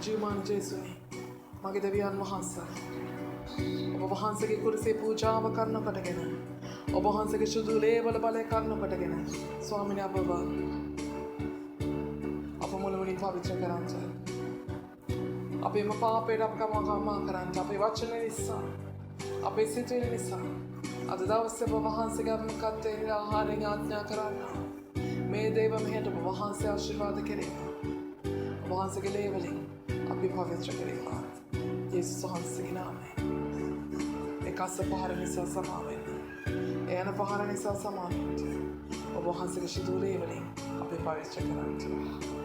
ජීවමාන ජේසුනි මගේ දෙවියන් වහන්සේ ඔබ වහන්සේගේ කුරුසේ පූජාව කරන කොටගෙන ඔබ වහන්සේගේ සුදු ලේවල බලය කරන කොටගෙන ස්වාමිනේ අප මුළුමනින් පවිත්‍ර කරන්ට අපේම පාපයට අප කමා කරන්ට අපේ වචන නිසා අපේ සිතුවිලි නිසා අද දවසේ ඔබ වහන්සේගේ අනුකම්පාවෙන් ආහාරයෙන් ආඥා කරන්න මේ දේව මෙහෙට ඔබ වහන්සේ ආශිර්වාද කෙරේවා ඔබ වහන්සේගේ ලේවලින් අපි පවිත්‍ර කෙරේවා යේසුස් වහන්සේගේ නාමයෙන් එකස පහර නිසා සමා වෙන්න එයන පහර නිසා සමා වෙන්න ඔබ වහන්සේගේ සුදු ලේවලින් අපි පවිත්‍ර කරන්න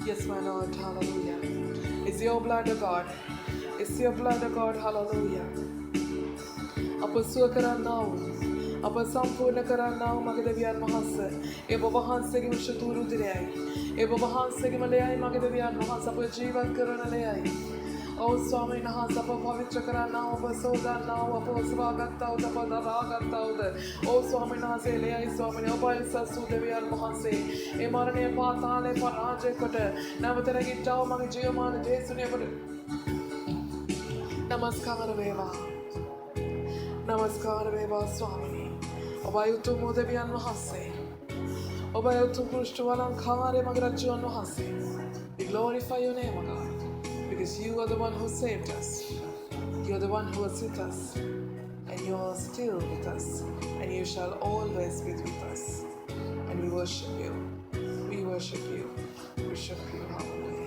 Yes, my Lord, hallelujah. It's your blood, O God. It's your blood, O God, hallelujah. අප සුව කරන්නා වූ අප සම්පූර්ණ කරන්නා වූ මගේ දෙවියන් වහන්සේ ඒ ඔබ වහන්සේගේ විශුද්ධ රුධිරයයි ඒ ඔබ වහන්සේගේම ලෙයයි මගේ දෙවියන් වහන්සේ අප ජීවත් කරන ලෙයයි ඔව් ස්වාමීන් වහන්සේ අප පවිත්‍ර කරන්නා වූ ඔබ සෝදන්නා වූ අප ඔසවාගත්තා වූ අප දරාගත්තා වූ ඔව් ස්වාමීන් වහන්සේ ලෙයයි ස්වාමීන් ඔබ සසු දෙවියන් වහන්සේ ඒ මරණය පාතාලේ පරාජය කොට නැවත නැගිට්ටා වූ මගේ ජීවමාන ජේසුනේ ඔබට නමස්කාර වේවා නමස්කාර වේවා ස්වාමිනී ඔබ යුතුය දෙවියන් වහන්සේ We glorify your name, O God, because you are the one who saved us. You are the one who was with us, and you are still with us, and you shall always be with us. And we worship you. We worship you. We worship you. Hallelujah.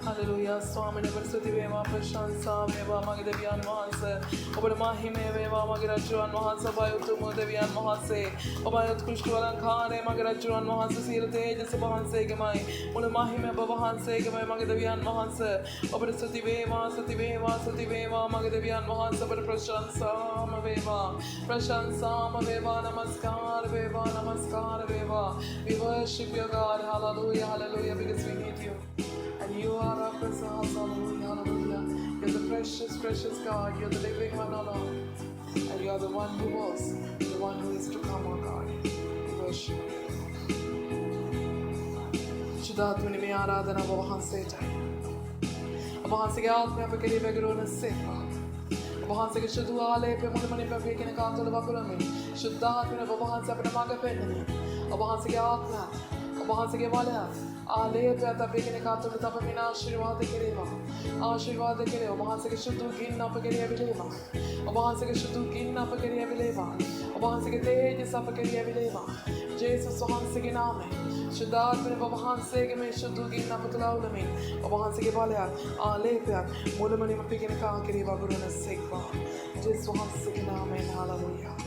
Hallelujah. Swami never suti vema prashansa vema magdevian mansa වහන්සේ ඔබට මහිමය වේවා මගේ රජුන් වහන්සේ ඔබයි උතුම් දෙවියන් වහන්සේ ඔබයි උත්කෘෂ්ඨ වලංකාරය මගේ රජුන් වහන්සේ සියලු තේජස වහන්සේගේමයි මුළු මහිමය ඔබ වහන්සේගේමයි මගේ දෙවියන් වහන්සේ ඔබට ස්තුති වේවා ස්තුති වේවා ස්තුති වේවා මගේ දෙවියන් වහන්සේ ඔබට ප්‍රශංසාම වේවා ප්‍රශංසාම වේවා නමස්කාර වේවා නමස්කාර වේවා we worship you God hallelujah hallelujah because we need you and you are our presence hallelujah hallelujah you're the precious God you're the living one oh Lord and you are the one who was the one who is to come oh God we worship you शुद्धात्मनि में आराधना ඔබ වහන්සේටයි ඔබ වහන්සේගේ ආත්මය අප කෙරෙහි වැගිරවන සේක්වා ඔබ වහන්සේගේ සුදු ආලේපය මුළුමනින් අපේ කෙනෙක් ආතුල වකුරමින් शुद्धात्मनि ඔබ වහන්සේ අපට මඟ පෙන්වන්නේ ඔබ වහන්සේගේ ආත්මය ඔබ වහන්සේගේ බලය ආලේපයත් අපේ කෙනෙක් ආතුල තපමින් ආශිර්වාද කෙරේවා ඔබ වහන්සේගේ සුදු ගින්න අප කෙරෙහි ඇවිලේවා ඔබ වහන්සේගේ සුදු ගින්න අප කෙරෙහි ඇවිලේවා ඔබ වහන්සේගේ තේජස අප කෙරෙහි ඇවිලේවා ජේසුස් වහන්සේගේ නාමයෙන් शुद्धात्मनि ඔබ වහන්සේගේ මේ සුදු ගින්න අප තුල අවුලමින් ඔබ වහන්සේගේ බලයත් ආලේපයත් මුළුමනින්ම අපේ කෙනෙක් කෙරෙහි වගුරුවන සේක්වා ජේසුස් වහන්සේගේ නාමයෙන් hallelujah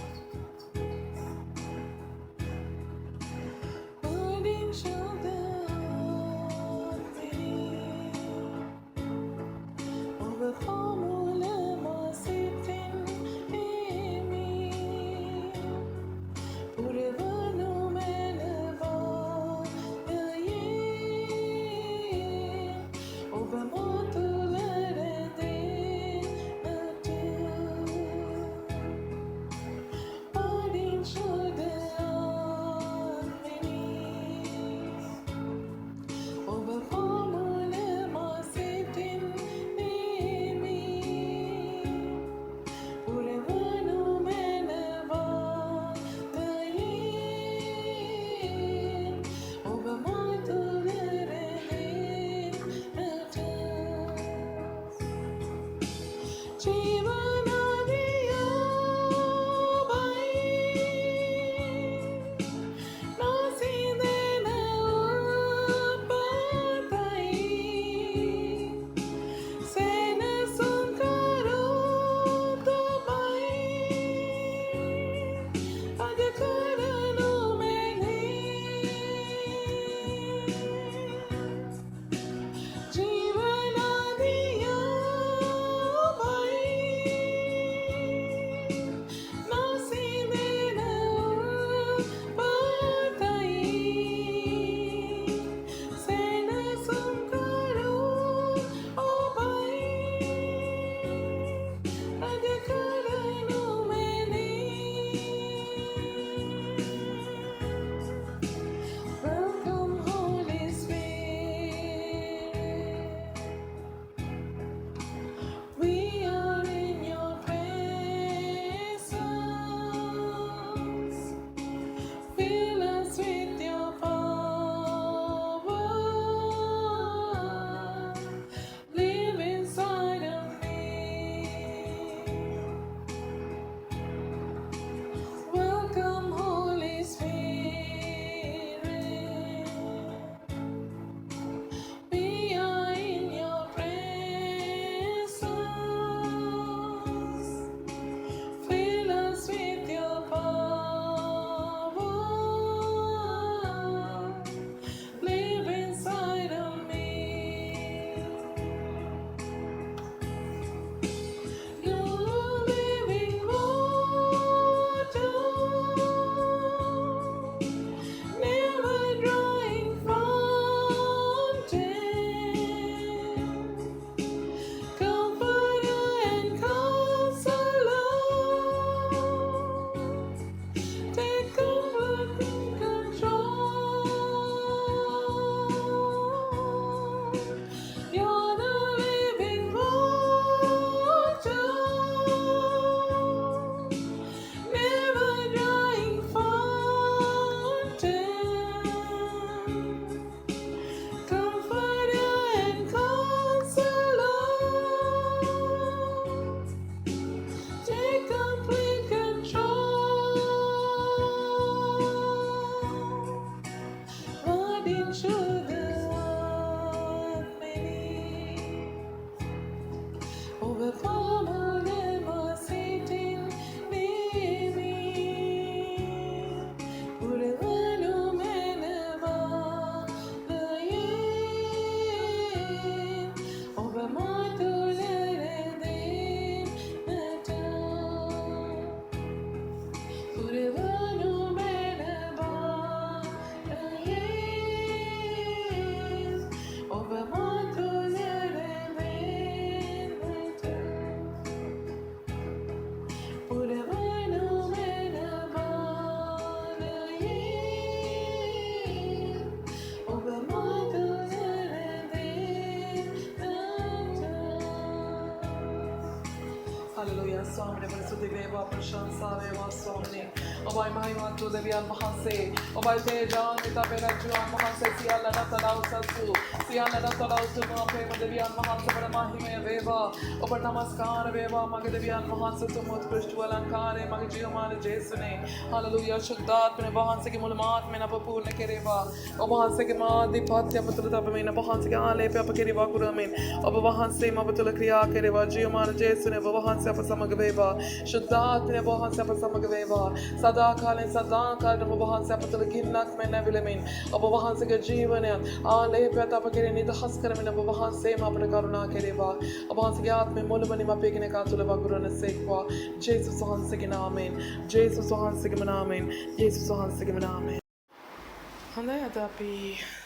Hallelujah. Swami Parisuddhi Deva Prashansa Deva Swami. Obai Mahimatu Deviyan Mahase. Obai Tejan Ita Perajuan Mahase Siala Natadau Sasu. Siala Natadau Sunu Prema Deviyan Mahase Pada Mahime Deva. Oba Namaskar Deva Magadeviyan Mahase Tumut Krishtu Alankare Magajiyamani Jesune. Hallelujah. Shuddhat Mene Bahanse Ki Mulamat Mena Papurna Kereva. Obahanse Ki Madhi Patya Putrata Pamena Bahanse Ki Ale Papa Kereva Kuramin. Obahanse Mabatula Kriya Kereva Jiyamani Jesune. Bahanse Apa Samagaveva. Shuddhat Mene Bahanse Apa Samagaveva. Sada Kalin Sada Kalin Bahanse Apa Tulakinnak Mena Vilamin. Obahanse Ki Jivane. Ale Pata Pakere Nida Haskaramina Bahanse Mapana Karuna Kereva. Obahanse Ki Atme Mulamani Mapekine Katula Bagurana Sekwa. Jesus Ohanse Ki Amen. Jesus Ohanse Ki Amen. Jesus Ohanse Ki Amen. හොඳයි අද අපි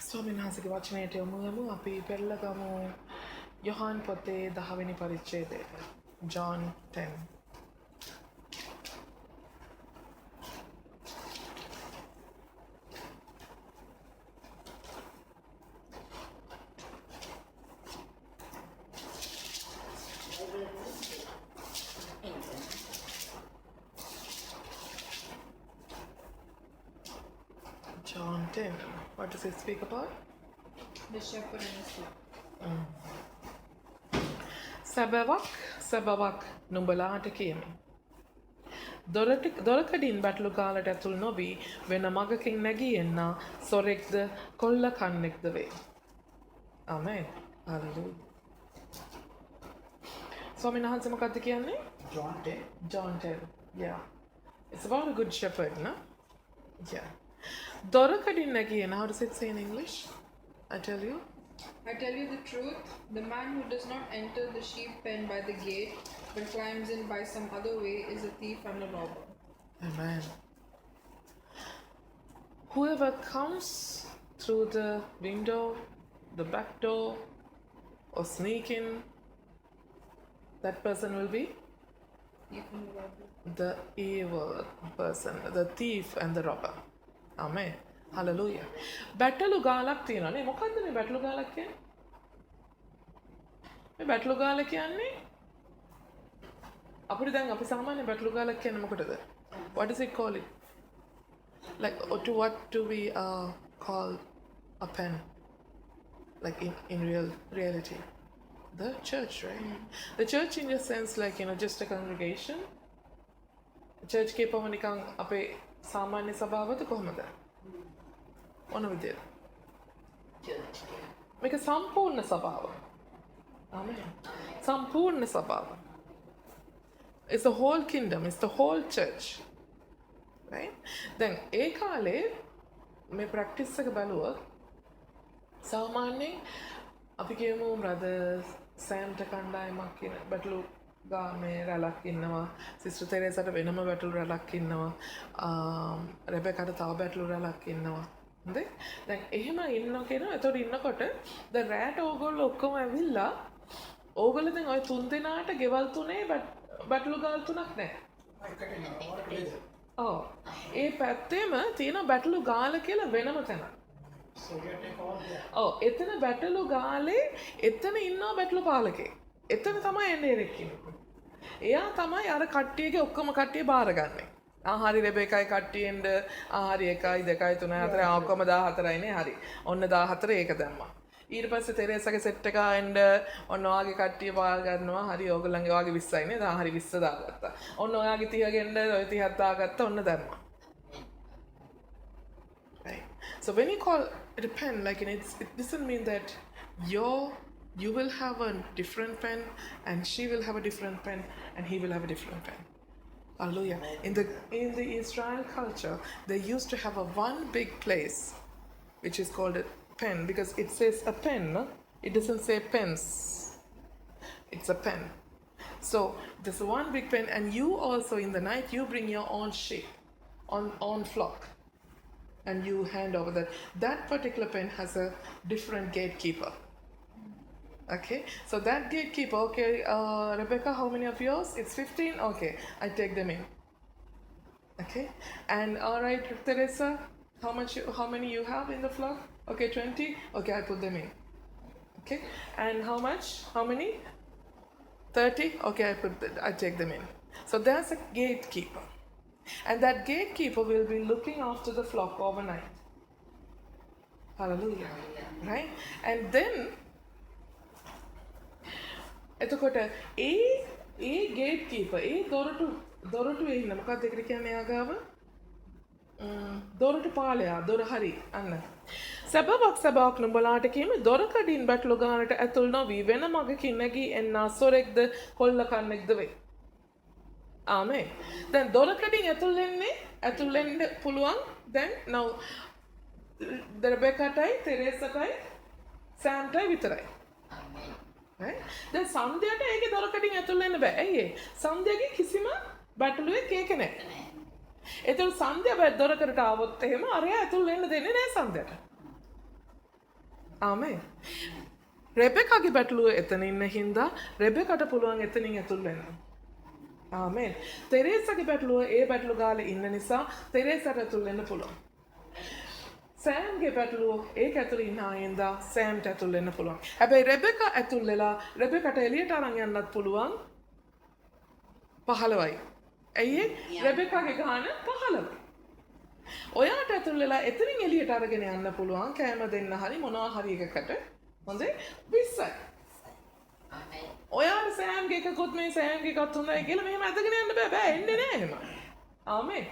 ස්වාමීන් වහන්සේගේ වචනයට යමු යමු අපි පෙරලගමු යොහාන් පොතේ 10 වෙනි පරිච්ඡේදයට John 10 John 10. What does it speak about? The shepherd and his flock. සැබවක් නුඹලාට කියමි. දොරකඩින් බැටළු ගාලට ඇතුල් නොවී වෙන මගකින් නැගී එන්නා සොරෙක්ද කොල්ල කන්නෙක්ද වේ. Amen. Hallelujah. ස්වාමීන් වහන්සේ මොකක්ද කියන්නේ? John 10. John 10. Yeah. It's about a good shepherd, no? Yeah. දොරකඩින් නැගී එන. How does it say in English? I tell you. I tell you the truth, the man who does not enter the sheep pen by the gate, but climbs in by some other way, is a thief and a robber. Amen. Whoever comes through the window, the back door, or sneak in, that person will be Thief and a robber. the evil person, the thief and the robber. Amen. Hallelujah. බැටළු ගාලක් තියෙනවා නේ. මොකද්ද මේ බැටළු ගාලක් කියන්නේ? මේ බැටළු ගාල කියන්නේ අපිට දැන් අපි සාමාන්‍ය බැටළු ගාලක් කියන්නේ මොකටද? What does it call it? Like to what do we call a pen? Like in reality? The church, right? The church in a sense like, just a congregation. Church කියපම නිකන් අපේ සාමාන්‍ය සභාවද කොහමද? මොන විදියට? මේක සම්පූර්ණ සභාව. Amen. සම්පූර්ණ සභාව. It's the whole kingdom, it's the whole church. Right? දැන් ඒ කාලේ මේ ප්‍රැක්ටිස් එක බලුවොත් සාමාන්‍යයෙන් අපි කියමු බ්‍රදර්ස් සෑම්ට කණ්ඩායමක් කියන බැටළු ගාමේ රැලක් ඉන්නවා. සිස්ටර් තෙරේසාට වෙනම බැටළු රැලක් ඉන්නවා. රෙබෙකාට තව බැටළු රැලක් ඉන්නවා. හොඳේ? දැන් එහෙම ඉන්න කෙනා එතකොට ඉන්නකොට දැන් රැට ඕගොල්ලෝ ඔක්කොම ඇවිල්ලා ඕගොල්ලෝ දැන් ওই තුන් දෙනාට ගෙවල් තුනේ බැටළු ගාල් තුනක් නැහැ. ඔව්. ඒ පැත්තේම තියෙන බැටළු ගාල කියලා වෙනම තැනක්. ඔව් එතන බැටළු ගාලේ එතන ඉන්නවා බැටළු පාලකේ. එතන තමයි එන්නේ ඉන්නේ. එයා තමයි අර කට්ටියගේ ඔක්කොම කට්ටිය බාරගන්නේ. හරි රෙබේකයි කට්ටියෙන්ද හරි 1 2 3 4 ඔක්කොම 14යිනේ හරි. ඔන්න 14 ඒක දැම්මා. ඊට පස්සේ තෙරේසාගේ සෙට් එක ආයෙන්ද ඔන්න ඔයාගේ කට්ටිය බාර ගන්නවා. හරි ඕගොල්ලන්ගේ ඔයාගේ 20යිනේ. දැන් හරි 20 දාගත්තා. ඔන්න ඔයාගේ 30 ගෙන්ද ඔය 30ක් දාගත්තා. ඔන්න දැම්මා. Right. So when you call it a pen, like it doesn't mean that you will have a different pen and she will have a different pen and he will have a different pen. Hallelujah. In the Israel culture, they used to have a one big place which is called a pen because it says a pen, no? It doesn't say pens. It's a pen. So there's one big pen and you also in the night you bring your own sheep on flock and you hand over that particular pen has a different gatekeeper. Okay, so that gatekeeper, okay, Rebecca, how many of yours? It's 15? Okay, I take them in. Okay, and all right, Teresa, how many you have in the flock? Okay, 20? Okay, I put them in. Okay, and how much? How many? 30? Okay, I take them in. So there's a gatekeeper. And that gatekeeper will be looking after the flock overnight. Hallelujah. Right? And then, එතකොට ඒ gatekeeper ඒ දොරටු ඉන්න මොකක්ද ඒකට කියන්නේ ආගාව දොරටු පාලයා දොර හරි අන්න සැබවක් නුඹලාට කියමි දොර කඩින් බැටළු ගානට ඇතුල් නොවී වෙන මගකින් නැගී එන්නා සොරෙක්ද කොල්ල කන්නෙක්ද වේ. ආමේ. දැන් දොර කඩින් ඇතුල් වෙන්න පුළුවන් දැන් now රෙබෙකාටයි තෙරේසාටයි සෑම්ටයි විතරයි. දැන් සන්ධ්‍යාට ඒකේ දොර කඩින් ඇතුල් වෙන්න බෑ. ඇයි ඒ? සන්ධ්‍යාගේ කිසිම බැටළුවෙක් ඒක නැහැ. ඒතකොට සන්ධ්‍යා දොරකට ආවොත් එහෙම අරයා ඇතුල් වෙන්න දෙන්නේ නැහැ සන්ධ්‍යාට. ආමේ. රෙබෙකාගේ බැටළුව එතන ඉන්න හින්දා රෙබෙකාට පුළුවන් එතනින් ඇතුල් වෙන්න. ආමේන්. තෙරේසාගේ බැටළුව ඒ බැටළු ගාලේ ඉන්න නිසා තෙරේසාට ඇතුල් වෙන්න පුළුවන්. සෑම්ගේ බැටළුව ඒක ඇතුළේ ඉන්න හින්දා සෑම්ට ඇතුල් වෙන්න පුළුවන්. හැබැයි රෙබෙකා ඇතුල් වෙලා රෙබෙකාට එළියට අරන් යන්නත් පුළුවන් 15යි. ඇයි රෙබෙකාගේ ගාන 15යි. ඔයාට ඇතුල් වෙලා එතනින් එළියට අරගෙන යන්න පුළුවන් කෑම දෙන්න හරි මොනවා හරි එකකට. හොඳේ 20යි. ආමේන්. ඔයාට සෑම්ගේ එකකුත් මේ සෑම්ගේ එකත් හොඳයි කියලා මෙහෙම අදගෙන යන්න බෑ එන්නේ නෑ එහෙම. ආමේන්.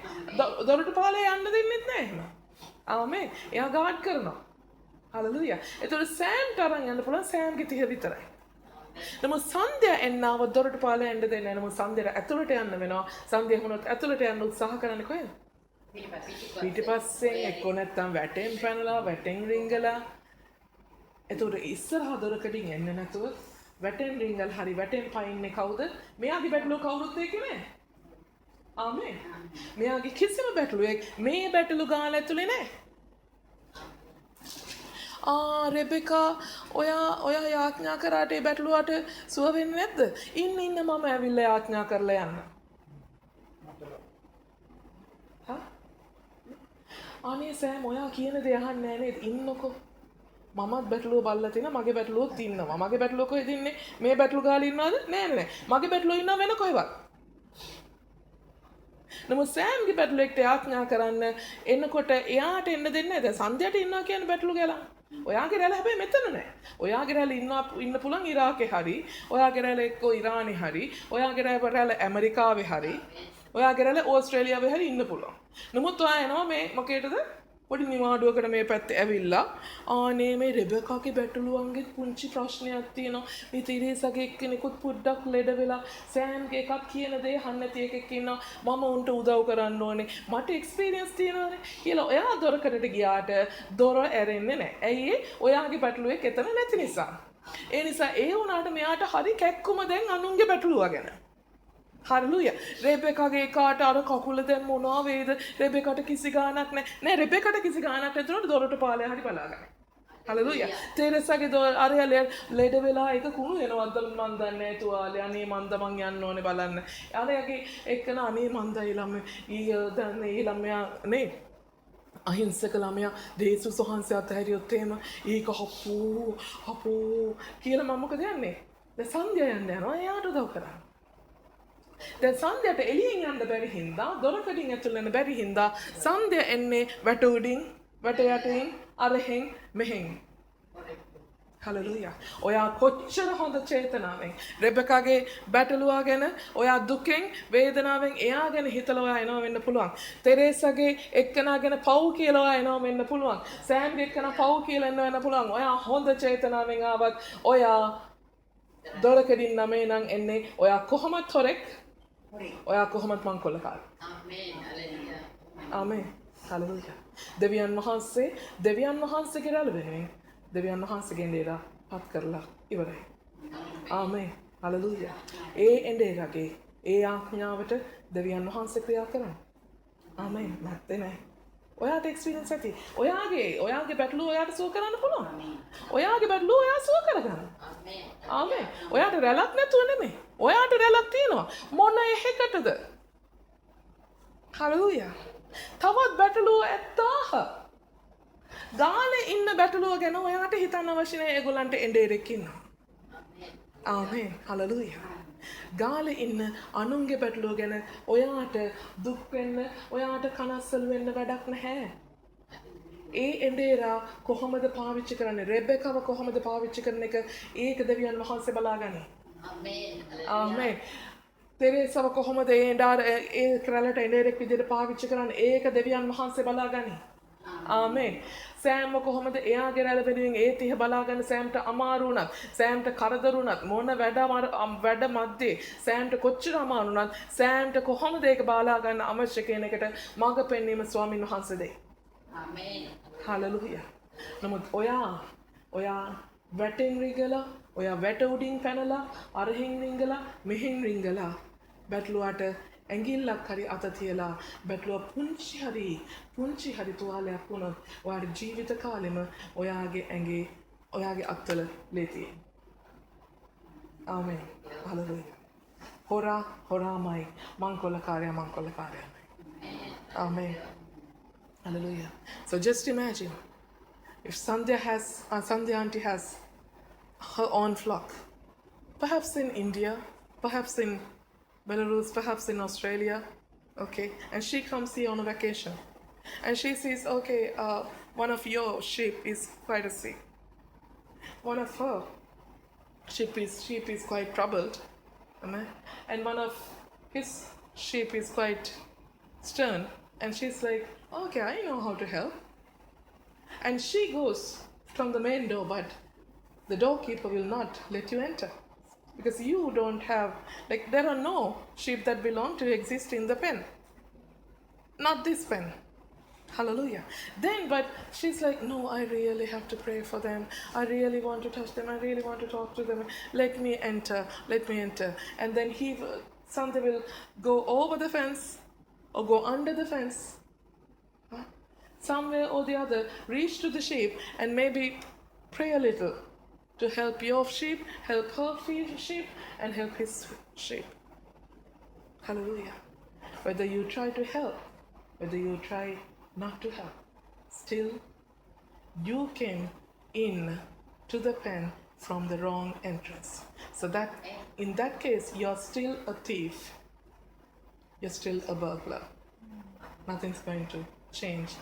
දොරටු පාලේ යන්න දෙන්නෙත් නෑ එහෙම. ආමේන්. එයා ගාඩ් කරනවා. හලෙලූයා. ඒතකොට සෑම්ට අරන් යන්න පුළුවන් සෑම්ගේ 30 විතරයි. නමුත් සන්ධ්‍යා එන්නව දොරටු පාලේ යන්න දෙන්නේ නැහැ. නමුත් සන්ධ්‍යාට ඇතුළට යන්න වෙනවා. සන්ධ්‍යා වුණොත් ඇතුළට යන්න උත්සාහ කරන්නේ කොහෙද? පිටිපස්සෙන් එක්ක නැත්තම් වැටෙන් පැනලා වැටෙන් රිංගලා. ඒතකොට ඉස්සරහා දොරකඩින් එන්න නැතුව වැටෙන් රිංගල් හරි වැටෙන් පයින්නේ කවුද? මෙයාගේ බැටළුව කවුරුත් ඒකේ නෑ. ආමේන්. මෙයාගේ කිසිම බැටළුවෙක් මේ බැටළු ගාල ඇතුලේ නෑ. රෙබෙකා ඔයා යාඥා කරාට ඒ බැටළුවට සුව වෙන්නේ නැද්ද? ඉන්න මම ඇවිල්ලා යාඥා කරලා යන්න. අනේ සෑම් ඔයා කියන දේ අහන්නේ නැහැ නේද? ඉන්නකෝ. මමත් බැටළුව බල්ලා තිනා මගේ බැටළුවොත් ඉන්නවා. මගේ බැටළුව කොහෙද ඉන්නේ? මේ බැටළු ගාලේ ඉන්නවද? නෑ. මගේ බැටළුව ඉන්නව වෙන කොහෙවත්. නමුත් සෑම්ගේ බැටළුවෙක්ට යාඥා කරන්න එනකොට එයාට එන්න දෙන්නේ නැහැ. දැන් සන්ධ්‍යාට ඉන්නවා කියන්නේ බැටළු ගාලා. ඔයාගේ රැළ හැබැයි මෙතන නෑ. ඔයාගේ රැළ ඉන්න පුළුවන් ඉරාකේ හරි. ඔයාගේ රැළ එක්කෝ ඉරානේ හරි. ඔයාගේ රැළ ඇමරිකාවේ හරි. ඔයාගේ රැළ ඕස්ට්‍රේලියාවේ හරි ඉන්න පුළුවන්. නමුත් ඔයා එනවා මේ මොකේටද? පොඩි නිවාඩුවකට මේ පැත්තේ ඇවිල්ලා ආනේ මේ රෙබෙකාගේ බැටළුවන්ගේ පුංචි ප්‍රශ්නයක් තියෙනවා. මේ තිරේසගේ එක්කෙනෙකුත් පොඩ්ඩක් ලෙඩ වෙලා සෑම්ගේ එකක් කියන දේ අහන්න නැති එකෙක් ඉන්නවා. මම උන්ට උදව් කරන්න ඕනේ. මට එක්ස්පීරියන්ස් තියෙනවානේ කියලා ඔයා දොරකඩට ගියාට දොර ඇරෙන්නේ නැහැ. ඇයි ඔයාගේ බැටළුවෙක් එතන නැති නිසා. ඒ නිසා ඒ වුණාට මෙයාට හරි කැක්කුම දැන් අනුන්ගේ බැටළුවා ගැන. හලෙලූයා. රෙබෙකාගේ කාට අර කකුල දැන් මොනවා වේද? රෙබෙකාට කිසි ගාණක් නැහැ. නෑ රෙබෙකාට කිසි ගාණක් නැතුනට දොරට පාලේ හරි බලාගන්න. හලෙලූයා. තේරෙසගේ අරයා ලෙඩ වෙලා ඒක කුණු වෙනවද මන් දන්නේ නැහැ තුවාලේ. අනේ මන්ද මං යන්න ඕනේ බලන්න. අරයාගේ එක්කන අනේ මන්දයි ළමයි දැන් ඒ ළමයා නේ අහිංසක ළමයා දේසුස් වහන්සේ අතහැරියොත් එහෙම ඒක හපෝ කියලා මම මොකද යන්නේ? දැන් සන්ධ්‍යා යන්න යනවා එයාට උදව් කරන්න. දැන් සන්ධ්‍යාට එළියෙන් යන්න බැරි හින්දා දොරකඩින් ඇතුල් වෙන්න බැරි හින්දා සන්ධ්‍යා එන්නේ වැට උඩින් වැට යටින් අරහෙන් මෙහෙන්. හලෙලූයා. ඔයා කොච්චර හොඳ චේතනාවෙන් රෙබෙකාගේ බැටළුවා ගැන ඔයා දුකෙන් වේදනාවෙන් එයා ගැන හිතලා ඔයා එනවා වෙන්න පුළුවන්. තෙරේසගේ එක්කනා ගැන පව් කියලා ඔයා එනවා වෙන්න පුළුවන්. සෑම්ගේ එක්කනා පව් කියලා එන්න වෙන්න පුළුවන්. ඔයා හොඳ චේතනාවෙන් ආවත් ඔයා දොරකඩින් නමේ නම් එන්නේ ඔයා කොහොමත් හොරෙක් ඔයා කොහොමත් මංකොල්ලකාරයෙක්. ආමේන්. හලෙලූයා. ආමේන්. හලෙලූයා. දෙවියන් වහන්සේගේ රැළ වෙනුවෙන් දෙවියන් වහන්සේගේ එඬේලා පත් කරලා ඉවරයි. ආමේන්. හලෙලූයා. ඒ එඬේලාගේ ඒ ආඥාවට දෙවියන් වහන්සේ ක්‍රියා කරනවා. ආමේන්. නැත්තේ නෑ. ඔයාට එක්ස්පීරියන්ස් ඇති. ඔයාගේ බැටළුව ඔයාට සුව කරන්න පුළුවන්. ඔයාගේ බැටළුව ඔයා සුව කරගන්න. ආමේන්. ඔයාට රැළක් නැතුව නෙමෙයි. ඔයාට රැළක් තියෙනවා. මොන එකකටද? හලෙලූයා. තවත් බැටළුව 7000. ගානේ ඉන්න බැටළුව ගැන ඔයාට හිතන්න අවශ්‍ය නැහැ. ඒගොල්ලන්ට එඬේරෙක් ඉන්නවා. ආමේන්. හලෙලූයා. ගාලේ ඉන්න අනුන්ගේ පැටලුව ගැන ඔයාට දුක් වෙන්න, ඔයාට කනස්සල් වෙන්න වැඩක් නැහැ. ඒ එඬේරා කොහොමද පාවිච්චි කරන්නේ? රෙබෙකව කොහොමද පාවිච්චි කරන එක ඒක දෙවියන් වහන්සේ බලාගන්නේ. ආමේන්. තෙරේසව කොහොමද ඒ ක්‍රලට එඬේරෙක් විදිහට පාවිච්චි කරන්නේ? ඒක දෙවියන් වහන්සේ බලාගන්නේ. ආමේන්. සෑම්ව කොහොමද එයාගේ රැළ වෙනුවෙන් ඒ තිහ බලාගන්න සෑම්ට අමාරු වුණත්, සෑම්ට කරදර වුණත්, මොන වැඩ මැද්දේ සෑම්ට කොච්චර අමාරු වුණත්, සෑම්ට කොහොමද ඒක බලා ගන්න අවශ්‍ය කියන එකට මඟ පෙන්වීම ස්වාමින් වහන්සේ දෙයි. ආමේන්. හලෙලූයා. නමුත් ඔයා වැටෙන් රිංගලා, ඔයා වැට උඩින් පැනලා, අරහින් රිංගලා, මෙහින් රිංගලා බැටළුවට ඇඟිල්ලක් හරි අත තියලා බැටළුව පුංචි හරි තුවාලයක් වුණොත් ඔයාගේ ජීවිත කාලෙම ඔයාගේ ඇඟේ ඔයාගේ අත්වල ලේ තියෙන්නේ. ආමේන්. Hallelujah. හොරාමයි, මංකොල්ලකාරයමයි. Amen. Hallelujah. So just imagine if Sandhya auntie has her own flock, perhaps in India, perhaps in Belarus, perhaps in Australia, okay, and she comes here on a vacation, and she sees, okay, one of your sheep is quite sick. One of her sheep is quite troubled, amen, and one of his sheep is quite stern, and she's like, okay, I know how to help. And she goes from the main door, but the doorkeeper will not let you enter. Because you don't have, like, there are no sheep that belong to exist in the pen. Not this pen. Hallelujah. Then, but she's like, no, I really have to pray for them. I really want to touch them. I really want to talk to them. Let me enter. And then Sandhya will go over the fence or go under the fence. Somewhere or the other, reach to the sheep and maybe pray a little to help your sheep, help her sheep, and help his sheep. Hallelujah. Whether you try to help, whether you try not to help, still you came in to the pen from the wrong entrance. So that in that case, you're still a thief. You're still a burglar. Nothing's going to change.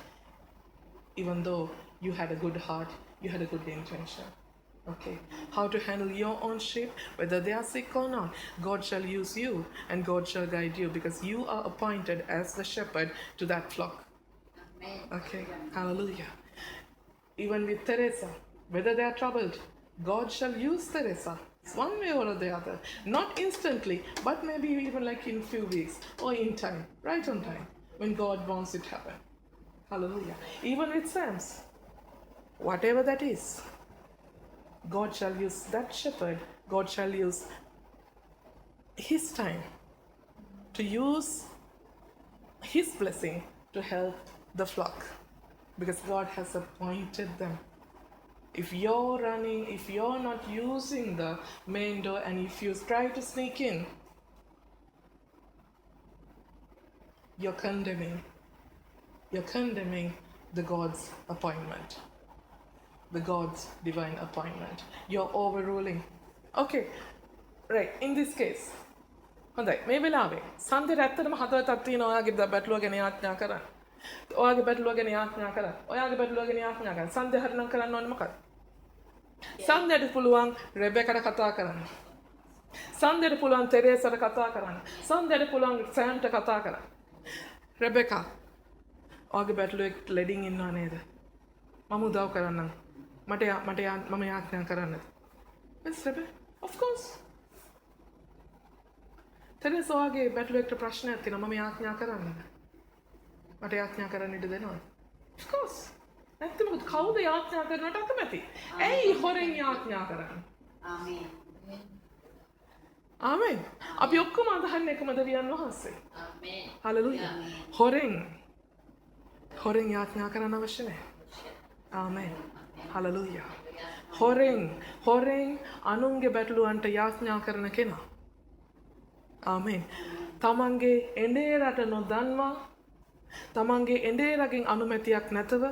Even though you had a good heart, you had a good intention. Okay, how to handle your own sheep, whether they are sick or not, God shall use you and God shall guide you because you are appointed as the shepherd to that flock. Amen. Okay, hallelujah. Even with Teresa, whether they are troubled, God shall use Teresa one way or the other, not instantly, but maybe even like in few weeks or in time, right on time, when God wants it to happen. Hallelujah. Even with Sam's, whatever that is, God shall use that shepherd, God shall use his time to use his blessing to help the flock because God has appointed them. If you're running, if you're not using the main door and if you try to sneak in, you're condemning the God's appointment, the God's divine appointment. You're overruling. Okay, right, in this case, හොඳයි මේ වෙලාවේ සන්ධ්‍යාට ඇත්තටම හදවතක් තියෙන ඔයාගේ බැටළුව ගැන යාඥා කරන්න. ඔයාගේ බැටළුව ගැන යාඥා කරන්න. ඔයාගේ බැටළුව ගැන යාඥා කරන්න. සන්ධ්‍යාට නම් කරන්න ඕනේ මොකක්ද? සන්ධ්‍යාට පුළුවන් රෙබෙකට කතා කරන්න. සන්ධ්‍යාට පුළුවන් තෙරේසට කතා කරන්න. සන්ධ්‍යාට පුළුවන් සෑම්ට කතා කරන්න. රෙබෙකා ඔයාගේ බැටළුවෙක් ලෙඩින් ඉන්නවා නේද? මම උදව් කරන්නම්. මම යාඥා කරන්නද? Yes, Rebecca. Of course. තෙරේසා ඔයාගේ බැටළුවෙක්ට ප්‍රශ්නයක් තියෙනවා. මම යාඥා කරන්නද? මට යාඥා කරන්න ඉඩ දෙනවද? Of course. නැත්නම් කවුද යාඥා කරනට අකමැති? ඇයි හොරෙන් යාඥා කරන්නේ? ආමේන්. ආමේන්. අපි ඔක්කොම අදහන්නේ එකම දෙවියන් වහන්සේ. ආමේන්. හලෙලූයා. හොරෙන් යාඥා කරන්න අවශ්‍ය නැහැ. ආමේන්. හලෙලූයා. හොරෙන් අනුන්ගේ බැටළුවන්ට යාඥා කරන කෙනා. ආමේන්. තමන්ගේ එඬේරට නොදන්වා තමන්ගේ එඬේරගෙන් අනුමැතියක් නැතව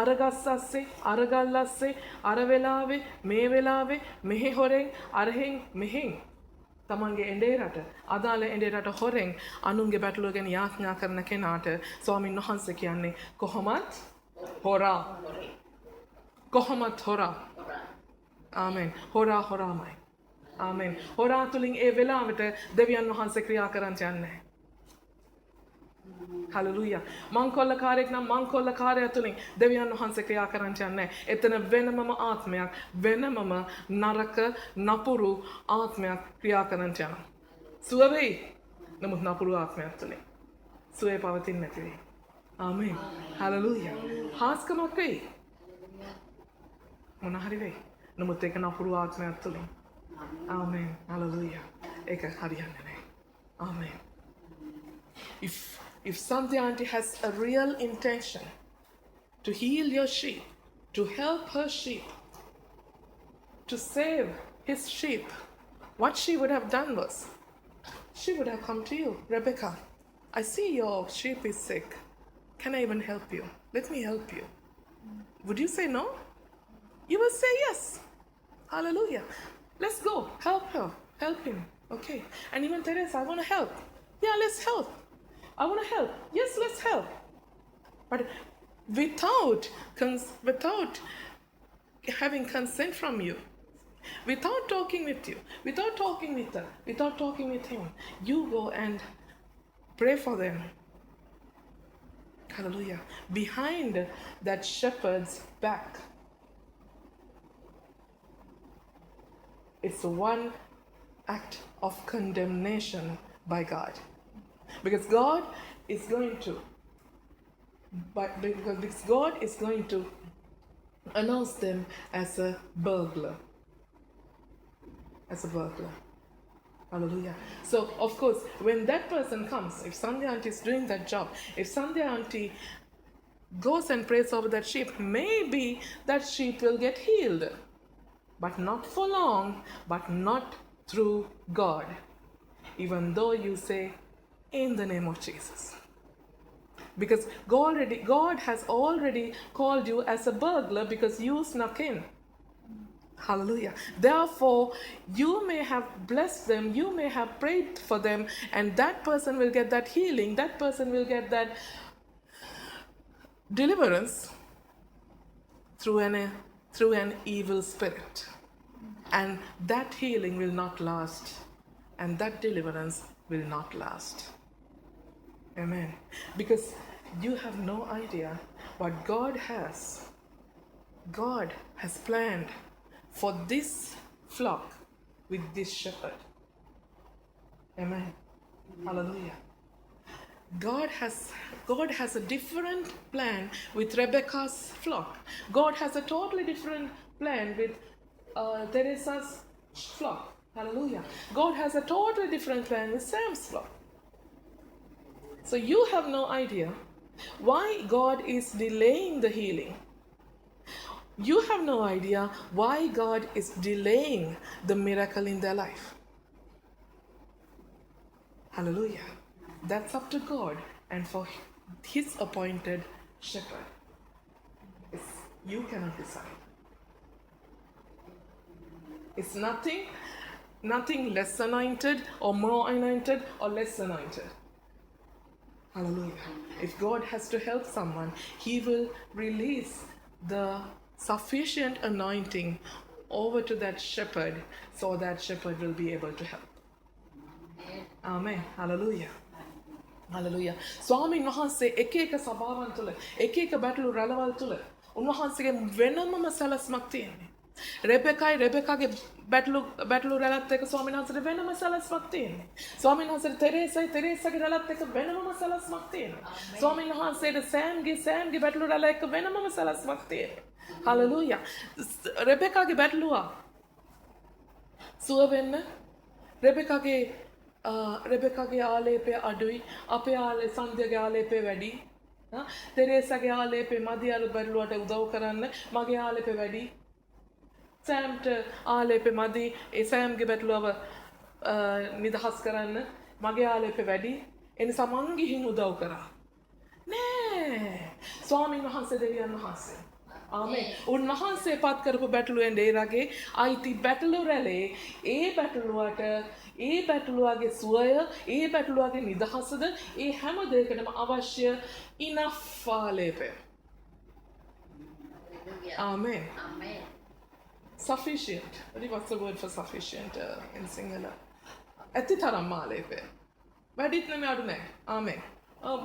අරගස් අස්සේ අරගල් අස්සේ අර වෙලාවේ මේ වෙලාවේ මෙහෙ හොරෙන් අරහෙන් මෙහෙන් තමන්ගේ එඬේරට අදාළ එඬේරට හොරෙන් අනුන්ගේ බැටළුව ගැන යාඥා කරන කෙනාට ස්වාමීන් වහන්සේ කියන්නේ කොහොමත් හොරා. කොහොමත් හොරා. ආමෙන්. හොරා හොරාමයි. ආමෙන්. හොරා තුලින් ඒ වෙලාවට දෙවියන් වහන්සේ ක්‍රියා කරන්න යන්නේ. හලෙලූයා. මංකොල්ලකාරයෙක් නම් මංකොල්ලකාරය තුලින් දෙවියන් වහන්සේ ක්‍රියා කරන්න යන්නේ. එතන වෙනමම ආත්මයක්, වෙනමම නරක නපුරු ආත්මයක් ක්‍රියා කරන්න යනවා. සුව වෙයි. නමුත් නපුරු ආත්මයක් තුලින් සුවේ පවතින්නේ නැති වෙයි. ආමෙන්. හලෙලූයා. හාස්කමක් වෙයි. මොන හරි වෙයි. නමුත් ඒක නපුරු ආත්මයක් තුලින්. ආමෙන්. හලෙලූයා. ඒක හරියන්නේ නැහැ. ආමෙන්. If Sandhya auntie has a real intention to heal your sheep, to help her sheep, to save his sheep, what she would have done was, she would have come to you, Rebecca, I see your sheep is sick. Can I even help you? Let me help you. Would you say no? You will say yes. Hallelujah. Let's go. Help her. Help him. Okay. And even Teresa, I want to help. Yeah, let's help. I want to help. Yes, let's help. But without having consent from you, without talking with you, without talking with her, without talking with him, you go and pray for them. Hallelujah. Behind that shepherd's back, it's one act of condemnation by God. Because God is going to announce them as a burglar. As a burglar. Hallelujah. So, of course, when that person comes, if Sandhya auntie is doing that job, if Sandhya auntie goes and prays over that sheep, maybe that sheep will get healed. But not for long, but not through God. Even though you say, in the name of Jesus. Because God has already called you as a burglar because you snuck in. Hallelujah. Therefore, you may have blessed them, you may have prayed for them, and that person will get that healing, that person will get that deliverance through an evil spirit. And that healing will not last, and that deliverance will not last. Amen. Because you have no idea what God has planned for this flock with this shepherd. Amen. Hallelujah. God has a different plan with Rebecca's flock. God has a totally different plan with Teresa's flock. Hallelujah. God has a totally different plan with Sam's flock. So you have no idea why God is delaying the healing. You have no idea why God is delaying the miracle in their life. Hallelujah. That's up to God and for his appointed shepherd. You cannot decide. It's nothing less anointed or more anointed or less anointed. Hallelujah. If God has to help someone, he will release the sufficient anointing over to that shepherd so that shepherd will be able to help. Amen. Hallelujah. Hallelujah. ස්වාමීන් වහන්සේ එක එක සභාවන් තුළ එක එක බැටළු රැළවල් තුළ උන්වහන්සේගේ වෙනමම සැලැස්මක් තියෙනවා. රෙබෙකාගේ බැටළු රැළත් එක්ක ස්වාමීන් වහන්සේට වෙනම සැලැස්මක් තියෙනවා. ස්වාමීන් වහන්සේට තෙරේසාගේ රැළත් එක්ක වෙනමම සැලැස්මක් තියෙනවා. ස්වාමීන් වහන්සේට සෑම්ගේ බැටළු රැළ එක්ක වෙනමම සැලැස්මක් තියෙනවා. හලෙලූයා. රෙබෙකාගේ බැටළුවා සුව වෙන්න රෙබෙකාගේ ආලේපය අඩුයි, අපේ සන්ධ්‍යගේ ආලේපය වැඩි. තෙරේසාගේ ආලේපය මදි අර බැටළුවට උදව් කරන්න, මගේ ආලේපය වැඩි. සෑම්ට ආලේපේ මදි, ඒ සෑම්ගේ බැටළුවව නිදහස් කරන්න මගේ ආලේපේ වැඩි. ඒ නිසා මං ගිහින් උදව් කරා. නෑ. ස්වාමීන් වහන්සේ දෙවියන් වහන්සේ. ආමේ. උන්වහන්සේ පත් කරපු බැටළුවෙන් ඒ රගේ අයිති බැටළු රැළේ ඒ බැටළුවට ඒ බැටළුවගේ සුවය ඒ බැටළුවගේ නිදහසද ඒ හැම දෙයකටම අවශ්‍ය enough ආලේපය. Amen. Amen. Sufficient. What's the word for sufficient in Sinhala? ඇති තරම් ආලේපය. වැඩිත් නෙමෙයි අඩු නැහැ. ආමෙන්.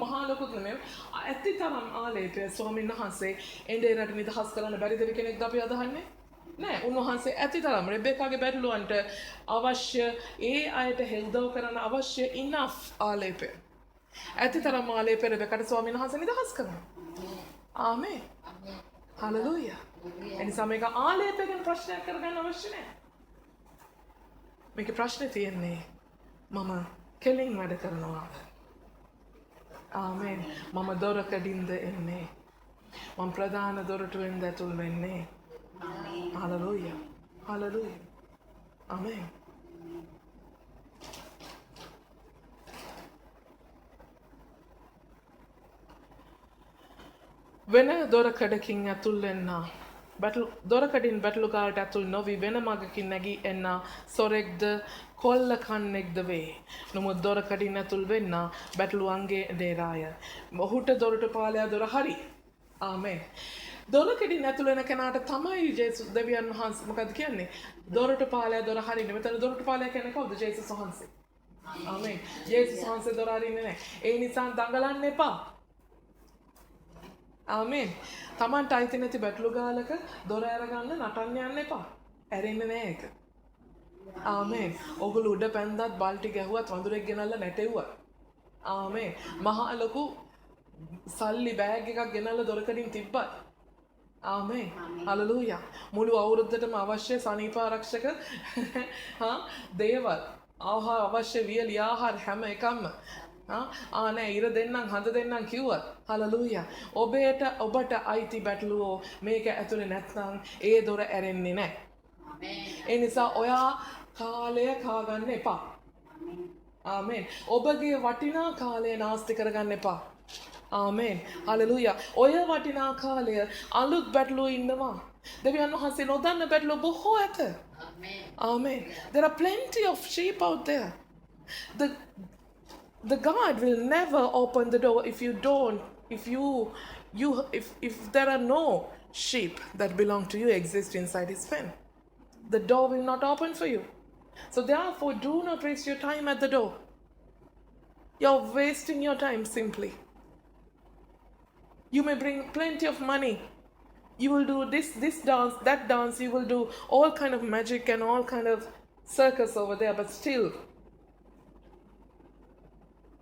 මහා ලොකුත් නෙමෙයි. ඇති තරම් ආලේපය ස්වාමීන් වහන්සේ එන්නේ රට නිදහස් කරන්න බැරිද කෙනෙක්ද අපි අදහන්නේ? නෑ. උන්වහන්සේ ඇති තරම් රෙබෙකාගේ බැටළුවන්ට අවශ්‍ය ඒ අයට හෙල්දව කරන්න අවශ්‍ය enough ආලේපය. ඇති තරම් ආලේපය රෙබෙකාට ස්වාමීන් වහන්සේ නිදහස් කරනවා. ආමෙන්. Amen. හලලූයා. එනිසා මේක ආලේපයෙන් ප්‍රශ්නයක් කරගන්න අවශ්‍ය නැහැ. මේක ප්‍රශ්නේ තියෙන්නේ මම කෙලින් වැඩ කරනවාද? ආමෙන්. මම දොරකඩින්ද එන්නේ. මම ප්‍රධාන දොරටුවෙන්ද ඇතුල් වෙන්නේ. හලලූයා. හලලූයා. ආමෙන්. වෙන දොරකඩකින් ඇතුල් වෙන්න දොරකඩින් බැටළුකාරට ඇතුල් නොවි වෙන මගකින් නැගී එන්න සොරෙක්ද කොල්ල කන්නෙක්ද වේ. නමුත් දොරකඩින් ඇතුල් වෙන්න බැටළුවන්ගේ දේරාය. ඔහුට දොරට පාලයා දොර හරි. ආමෙන්. දොරකඩින් ඇතුල් වෙන කෙනාට තමයි ජේසුස් දෙවියන් වහන්සේ මොකද කියන්නේ? දොරට පාලයා දොර හරින්නේ. මෙතන දොරට පාලයා කියන්නේ කවුද? ජේසුස් වහන්සේ. ආමෙන්. ජේසුස් වහන්සේ දොර හරින්නේ නැහැ. ඒ නිසා දඟලන්න එපා. ආමෙන්. තමන්ට අයිති නැති බැටළු ගාලක දොර අරගන්න නටන්න යන්න එපා. ඇරෙන්නේ නෑ ඒක. ආමෙන්. ඔගොල්ලෝ උඩ පැන්දත් බල්ටි ගැහුවත් වඳුරෙක් ගෙනල්ලා නැටෙව්වා. ආමෙන්. මහා ලොකු සල්ලි බෑග් එකක් ගෙනල්ලා දොරකඩින් තිබ්බත්. ආමෙන්. හලලූයා. මුළු අවුරුද්දටම අවශ්‍ය සනීප ආරක්ෂක දේවල් අවශ්‍ය වියලි ආහාර හැම එකක්ම නෑ ඉර දෙන්නම් හඳ දෙන්නම් කිව්වත් හලලූයා. ඔබට අයිති බැටළුවෝ මේක ඇතුලේ නැත්නම් ඒ දොර ඇරෙන්නේ නෑ. ඒ නිසා ඔයා කාලය කාගන්න එපා. ආමෙන්. ඔබගේ වටිනා කාලය නාස්ති කරගන්න එපා. ආමෙන්. හලලූයා. ඔය වටිනා කාලය අලුත් බැටළුවෝ ඉන්නවා. දෙවියන් වහන්සේ නොදන්න බැටළුවෝ බොහෝ ඇත. Amen. There are plenty of sheep out there. The God will never open the door if there are no sheep that belong to you exist inside his pen. The door will not open for you. So therefore do not waste your time at the door. You're wasting your time simply. You may bring plenty of money. You will do this dance, that dance, you will do all kind of magic and all kind of circus over there, but still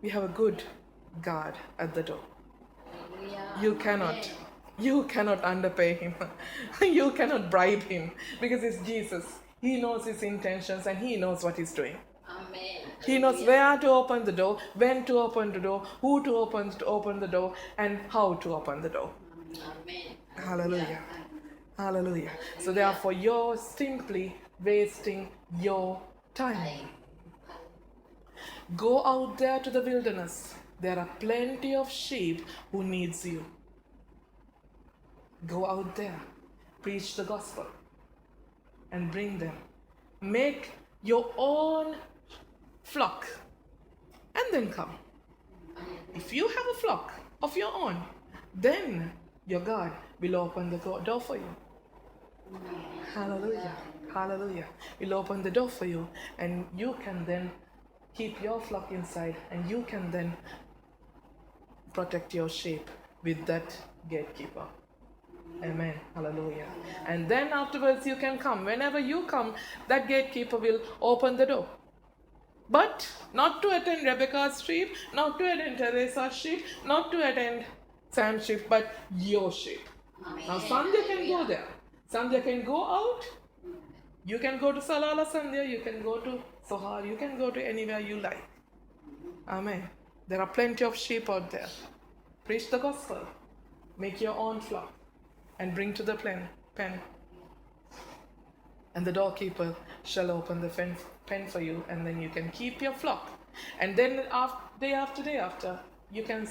we have a good God at the door. You cannot underpay him. You cannot bribe him because it's Jesus. He knows his intentions and he knows what he's doing. Amen. He knows where to open the door, when to open the door, who to open the door, and how to open the door. Amen. Hallelujah. Hallelujah. So therefore you're simply wasting your time. Go out there to the wilderness. There are plenty of sheep who needs you. Go out there. Preach the gospel. And bring them. Make your own flock. And then come. If you have a flock of your own, then your God will open the door for you. Hallelujah. Hallelujah. Will open the door for you, and you can then keep your flock inside, and you can then protect your sheep with that gatekeeper. Amen. Hallelujah. And then afterwards you can come. Whenever you come, that gatekeeper will open the door. But not to attend Rebecca's sheep, not to attend Teresa's sheep, not to attend Sam's sheep, but your sheep. Amen. Now Sandhya can go there. Sandhya can go out. You can go to Salala Sandhya, you can go to Sohar, you can go to anywhere you like. Amen. There are plenty of sheep out there. Preach the gospel. Make your own flock and bring to the pen. And the doorkeeper shall open the pen for you, and then you can keep your flock. And then day after day after, you can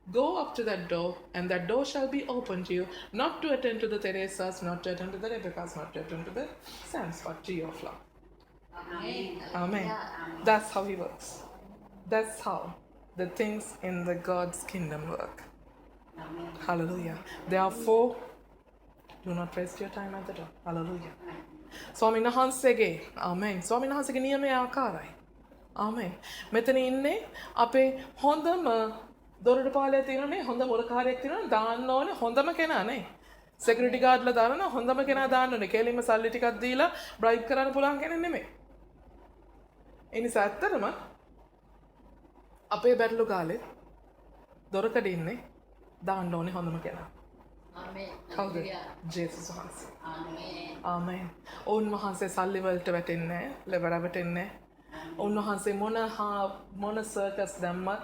Go up to that door, and that door shall be open to you, not to attend to the Teresas, not to attend to the Rebeccas, not to attend to the Sams, but to your flock. Amen. That's how he works. That's how the things in the God's kingdom work. Hallelujah. Therefore, do not waste your time at the door. Hallelujah. ස්වාමීන් වහන්සේගේ ආමෙන්. ස්වාමීන් වහන්සේගේ නියමයේ ආකාරයි. ආමෙන්. මෙතන ඉන්නේ අපේ හොඳම දොරටු පාලේ තියෙනනේ හොඳ මොරකාරයෙක් තියෙනවා දාන්න ඕනේ හොඳම කෙනා නේ. සිකියුරිටි ගාඩ්ලා දානවා හොඳම කෙනා දාන්න ඕනේ. කෙලින්ම සල්ලි ටිකක් දීලා බ්‍රයිබ් කරන්න පුළුවන් කෙනෙක් නෙමෙයි. ඒ නිසා ඇත්තටම අපේ බැටළු කාලේ දොරකඩ ඉන්නේ දාන්න ඕනේ හොඳම කෙනා. කවුද? ජේසුස් වහන්සේ. ආමෙන්. උන්වහන්සේ සල්ලි වලට වැටෙන්නේ නැහැ, ලෙබර වැටෙන්නේ නැහැ. උන්වහන්සේ මොන සර්කස් දැම්මත්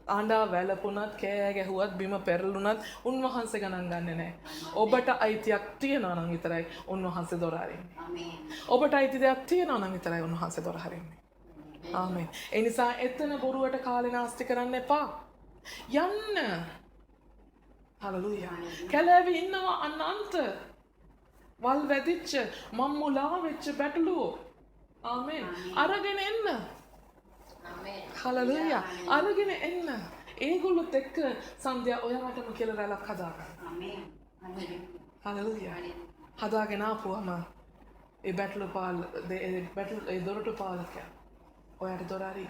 ආණ්ඩා වැළපුණත් කෑ ගැහුවත් බිම පෙරළුණත් උන්වහන්සේ ගණන් ගන්නෙ නැහැ. ඔබට අයිතියක් තියනවා නම් විතරයි උන්වහන්සේ දොර අරින්නේ. ඔබට අයිති දෙයක් තියනවා නම් විතරයි උන්වහන්සේ දොර හරින්නේ. ආමෙන්. ඒ නිසා එතන බොරුවට කාලේ නාස්ති කරන්න එපා. යන්න. හලලුයා. කැලෑවේ ඉන්නවා අනන්ත වල් වැදිච්ච මම්මුලා වෙච්ච බැටළුවෝ. ආමෙන්. අරගෙන එන්න. හලලුයා. අරගෙන එන්න. ඒගොල්ලොත් එක්ක සන්ධ්‍යා ඔයාටම කියලා රැලක් හදාගන්න. හලලුයා. හදාගෙන ආපුවම ඒ බැටළු පාල ඒ දොරටු පාලකයා ඔයාට දොර හරි.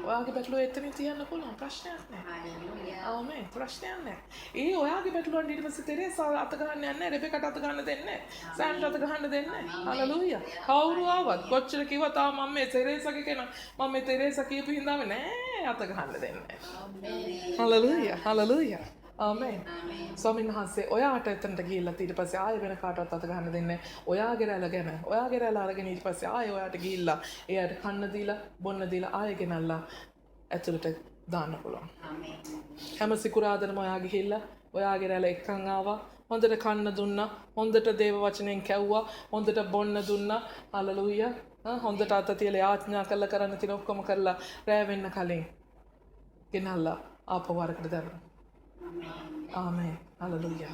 ඔයාගේ බැටළුව එතනින් තියන්න පුළුවන් ප්‍රශ්නයක් නැහැ. ආමෙන් ප්‍රශ්නයක් නැහැ. ඒ ඔයාගේ බැටළුවන් ඊට පස්සේ තෙරේසා අත ගන්න යන්නේ නැහැ. රෙබෙකට අත ගන්න දෙන්නේ නැහැ. සෑම්ට අත ගන්න දෙන්නේ නැහැ. හලලුයා. කවුරු ආවත් කොච්චර කිව්වත් මම මේ තෙරේසාගේ කෙනා මම මේ තෙරේසා කියපු හින්දාම නෑ අත ගන්න දෙන්නේ නැහැ. හලලුයා. හලලුයා. ආමෙන්. ස්වාමීන් වහන්සේ ඔයාට එතනට ගිහිල්ලා ඊට පස්සේ ආයෙ වෙන කාටවත් අත ගන්න දෙන්නේ නැහැ. ඔයාගේ රැළ ගැන ඔයාගේ රැළ අරගෙන ඊට පස්සේ ආයෙ ඔයාට ගිහිල්ලා එයාට කන්න දීලා බොන්න දීලා ආයෙ ගෙනල්ලා ඇතුළට දාන්න පුළුවන්. හැම සිකුරාදනම ඔයා ගිහිල්ලා ඔයාගේ රැළ එක්කන් ආවා. හොඳට කන්න දුන්නා. හොඳට දේව වචනෙන් කැව්වා. හොඳට බොන්න දුන්නා. හලලුයා. හොඳට අත තියලා යාඥා කරලා කරන්න තියෙන ඔක්කොම කරලා රැ වෙන්න කලින් ගෙනල්ලා ආපහු වරකට දැම්මා. ආමෙන්. හලලුයා.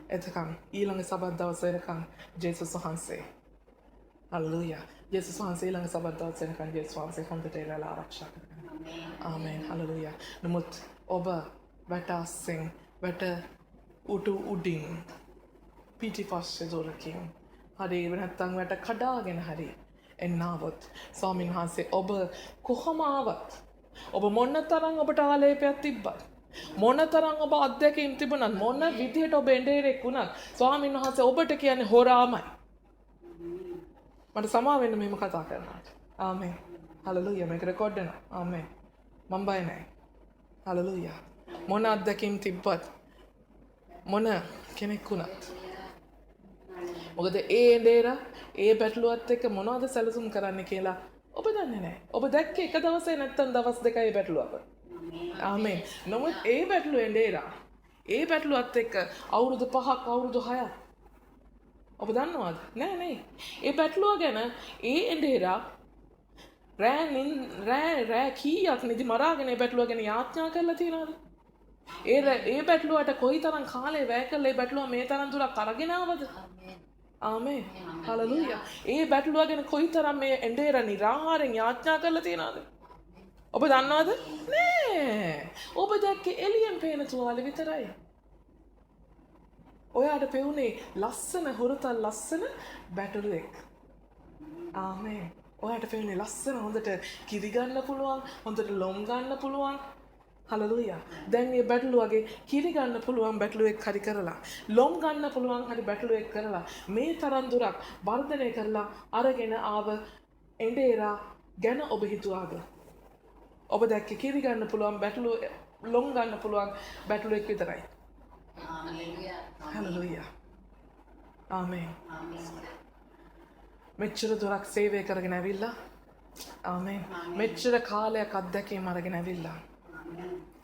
එතකන් ඊළඟ සබත් දවස වෙනකන් ජේසුස් වහන්සේ. හලලුයා. ජේසුස් වහන්සේ ඊළඟ සබත් දවස වෙනකන් ජේසුස් වහන්සේ හොඳට ඒලා ආරක්ෂා කරනවා. ආමෙන්. හලලුයා. නමුත් ඔබ වැට අස්සෙන් වැට උඩින් පිටිපස්සේ දොරකින් හරි නැත්තම් වැට කඩාගෙන හරි එන්නවොත් ස්වාමීන් වහන්සේ ඔබ කොහොම ආවත් ඔබ මොන තරම් ඔබට ආලේපයක් තිබ්බත් මොන තරම් ඔබ අත්දැකීම් තිබුණත් මොන විදියට ඔබ එඬේරෙක් වුණත් ස්වාමීන් වහන්සේ ඔබට කියන්නේ හොරාමයි. මට සමා වෙන්න මෙහෙම කතා කරනවාට. ආමෙන්. හලලුයා. මේක රෙකෝඩ් වෙනවා. ආමෙන්. මම බය නැහැ. හලලුයා. මොන අත්දැකීම් තිබ්බත් මොන කෙනෙක් වුණත් මොකද ඒ එඬේරා ඒ බැටළුවත් එක්ක මොනවද සැලසුම් කරන්න කියලා ඔබ දන්නේ නැහැ. ඔබ දැක්කේ එක දවසේ නැත්තම් දවස් දෙකයි බැටළුවක. ආමෙන්. නමුත් ඒ බැටළුව එඬේරා ඒ බැටළුවත් එක්ක අවුරුදු 5ක් අවුරුදු 6ක් ඔබ දන්නවද? නෑ. ඒ බැටළුව ගැන ඒ එඬේරා රෑ කීයක් නිදි මරාගෙන ඒ බැටළුව ගැන යාඥා කරලා තියනවද? ඒ බැටළුවට කොයි තරම් කාලේ වැය කළා ඒ බැටළුව මේ තරම් දුරක් අරගෙන ආවද? ආමෙන්. හලලුයා. ඒ බැටළුව ගැන කොයි තරම් මේ එඬේරා නිරාහාරයෙන් යාඥා කරලා තියනවද? ඔබ දන්නවද? නෑ. ඔබ දැක්කේ එළියෙන් පේන තුවාලෙ විතරයි. ඔයාට පෙවුනේ ලස්සන හොරතල් ලස්සන බැටළුවෙක්. ආමෙන්. ඔයාට පෙවුනේ ලස්සන හොඳට කිරි ගන්න පුළුවන්, හොඳට ලොම් ගන්න පුළුවන්. හලලුයා. දැන් මේ බැටළුවගේ කිරි ගන්න පුළුවන් බැටළුවෙක් හරි කරලා, ලොම් ගන්න පුළුවන් හරි බැටළුවෙක් කරලා, මේ තරම් දුරක් වර්ධනය කරලා අරගෙන ආව එඬේරා ගැන ඔබ හිතුවාද? ඔබ දැක්කේ කිරි ගන්න පුළුවන් බැටළුව ලොම් ගන්න පුළුවන් බැටළුවෙක් විතරයි. හලලුයා. ආමෙන්. මෙච්චර දුරක් සේවය කරගෙන ඇවිල්ලා. ආමෙන්. මෙච්චර කාලයක් අත්දැකීම් අරගෙන ඇවිල්ලා.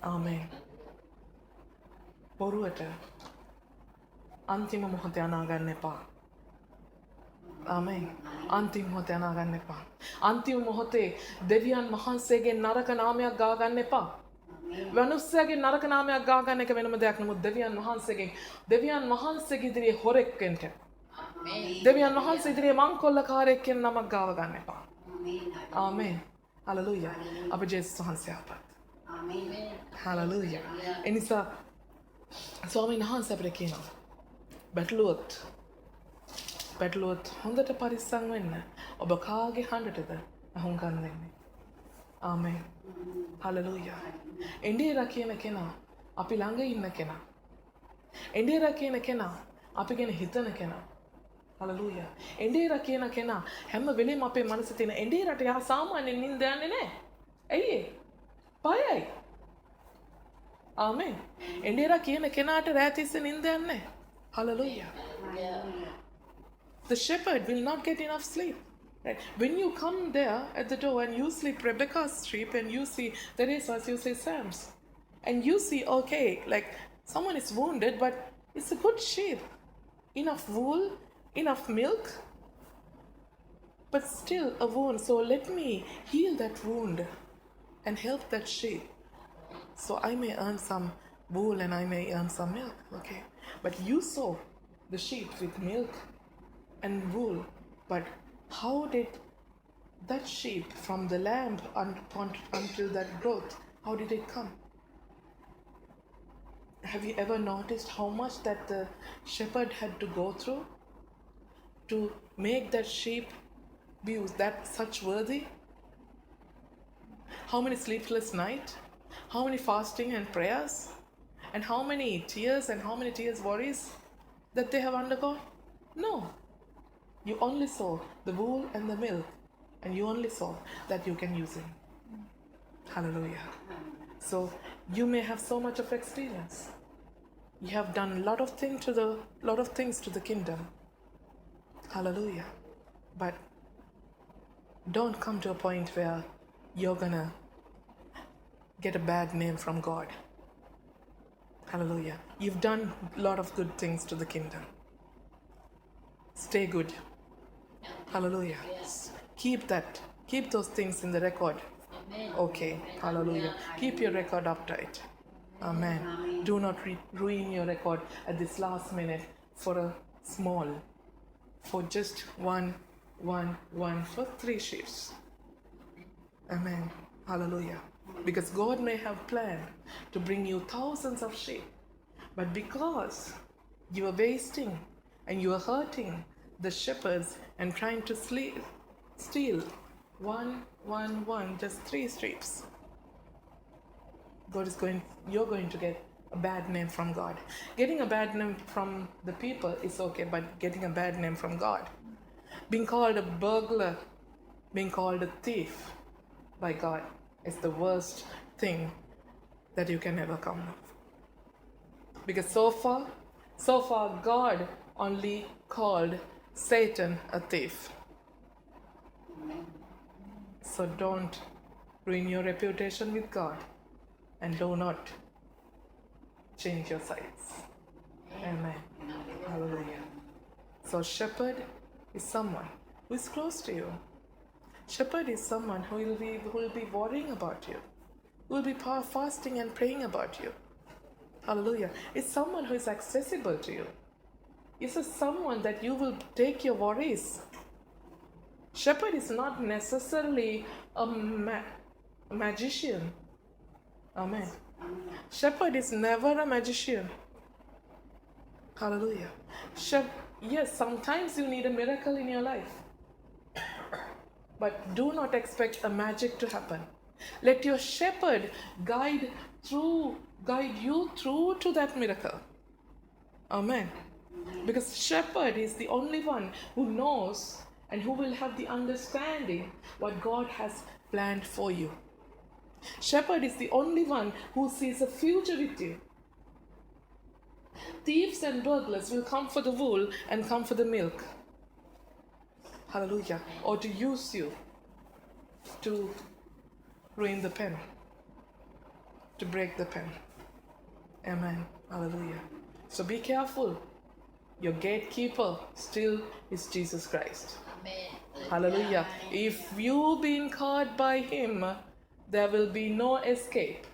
ආමෙන්. බොරුවට අන්තිම මොහොතේ අනාගන්න එපා. ආමෙන්. අන්තිම මොහොතේ අනාගන්න එපා. අන්තිම මොහොතේ දෙවියන් වහන්සේගේ නරක නාමයක් ගා ගන්න එපා. මනුස්සයාගේ නරක නාමයක් ගා ගන්න එක වෙනම දෙයක් නෙමෙයි දෙවියන් වහන්සේගේ ඉදිරියේ හොරෙක් වෙන්න. දෙවියන් වහන්සේ ඉදිරියේ මංකොල්ලකාරයෙක් කියන නමක් ගාව ගන්න එපා. ආමේන්. හලෙලූයා. අපේ ජේසුස් වහන්සේ අපත්. හලෙලූයා. එනිසා ස්වාමීන් වහන්සේ අපිට කියනවා බැටළුවොත් හොඳට පරිස්සම් වෙන්න. ඔබ කාගේ හඬටද අහුම්කම් දෙන්නේ? ආමේන්. හලෙලූයා. එන්ඩේරා කියන කෙනා අපි ළඟ ඉන්න කෙනා. එන්ඩේරා කියන කෙනා අපි ගැන හිතන කෙනා. හලෙලූයා. එන්ඩේරා කියන කෙනා හැම වෙලෙම අපේ මනසේ තියෙන එන්ඩේරාට යා සාමාන්‍යයෙන් නිින්ද යන්නේ නැහැ. ඇයි ඒ? බයයි. ආමේන්. එන්ඩේරා කියන කෙනාට රෑ තිස්සේ නිින්ද යන්නේ නැහැ. Hallelujah. The shepherd will not get enough sleep. Right? When you come there at the door and you sleep Rebecca's sleep and you see Teresa's, you see Sam's, and you see, okay, like someone is wounded, but it's a good sheep. Enough wool, enough milk, but still a wound. So let me heal that wound and help that sheep. So I may earn some wool and I may earn some milk, okay? But you saw the sheep with milk and wool, but how did that sheep from the lamb until that growth, how did it come? Have you ever noticed how much that the shepherd had to go through to make that sheep be that such worthy? How many sleepless nights? How many fasting and prayers? And how many tears and how many tears worries that they have undergone? No. You only saw the wool and the milk, and you only saw that you can use it. Hallelujah. So you may have so much of experience. You have done a lot of things to the kingdom. Hallelujah. But don't come to a point where you're gonna get a bad name from God. Hallelujah. You've done a lot of good things to the kingdom. Stay good. Hallelujah. Yes. Keep those things in the record. Okay. Hallelujah. Keep your record upright. Amen. Do not ruin your record at this last minute for just one, for 3 sheep. Amen. Hallelujah. Because God may have planned to bring you thousands of sheep, but because you are wasting and you are hurting the shepherds and trying to steal one, just 3 sheep, you're going to get a bad name from God. Getting a bad name from the people is okay, but getting a bad name from God, being called a burglar, being called a thief by God, is the worst thing that you can ever come up. Because so far God only called Satan a thief. So don't ruin your reputation with God, and do not change your sides. Amen. Hallelujah. So shepherd is someone who is close to you. Shepherd is someone who will be worrying about you, who will be fasting and praying about you. Hallelujah. It's someone who is accessible to you. It's someone that you will take your worries. Shepherd is not necessarily a magician. Amen. Shepherd is never a magician. Hallelujah. Yes, sometimes you need a miracle in your life. But do not expect a magic to happen. Let your shepherd guide you through to that miracle. Amen. Because shepherd is the only one who knows and who will have the understanding what God has planned for you. Shepherd is the only one who sees a future with you. Thieves and burglars will come for the wool and come for the milk. Hallelujah. Or to use you to ruin the pen, to break the pen. Amen. Hallelujah. So be careful. Your gatekeeper still is Jesus Christ. Amen. Hallelujah. If you've been caught by him, there will be no escape.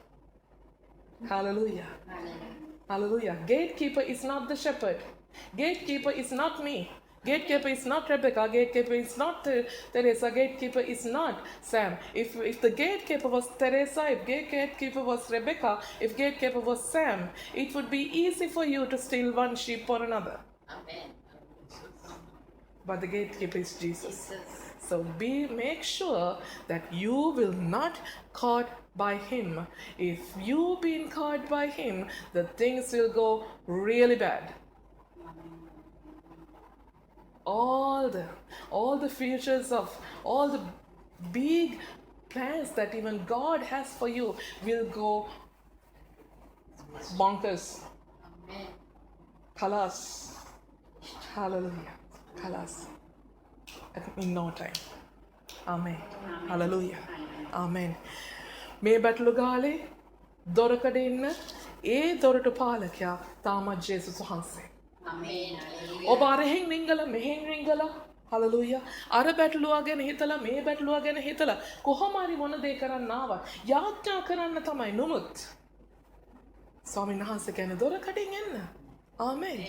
Hallelujah. Hallelujah. Gatekeeper is not the shepherd. Gatekeeper is not me. Gatekeeper is not Rebecca. Gatekeeper is not Teresa. Gatekeeper is not Sam. If the gatekeeper was Teresa, if gatekeeper was Rebecca, if gatekeeper was Sam, it would be easy for you to steal one sheep for another. Amen. But the gatekeeper is Jesus. So make sure that you will not caught by him. If you've been caught by him, the things will go really bad. All the futures of all the big plans that even God has for you will go bonkers. Amen. Kalas. Hallelujah. Kalas. In no time. Amen. Hallelujah. Amen. මේ බැටළු ගාලේ දොරකඩ ඉන්න ඒ දොරටු පාලකයා තාමත් ජේසුස් වහන්සේ. Amen. ඔබ අරහෙන් රිංගල මෙහෙන් රිංගල hallelujah අර බැටළුවා ගැන හිතලා මේ බැටළුවා ගැන හිතලා කොහොම හරි මොන දේ කරන්න ආවත් යාඥා කරන්න තමයි නුමුත් ස්වාමීන් වහන්සේ කියන දොරකඩින් එන්න. ආමෙන්.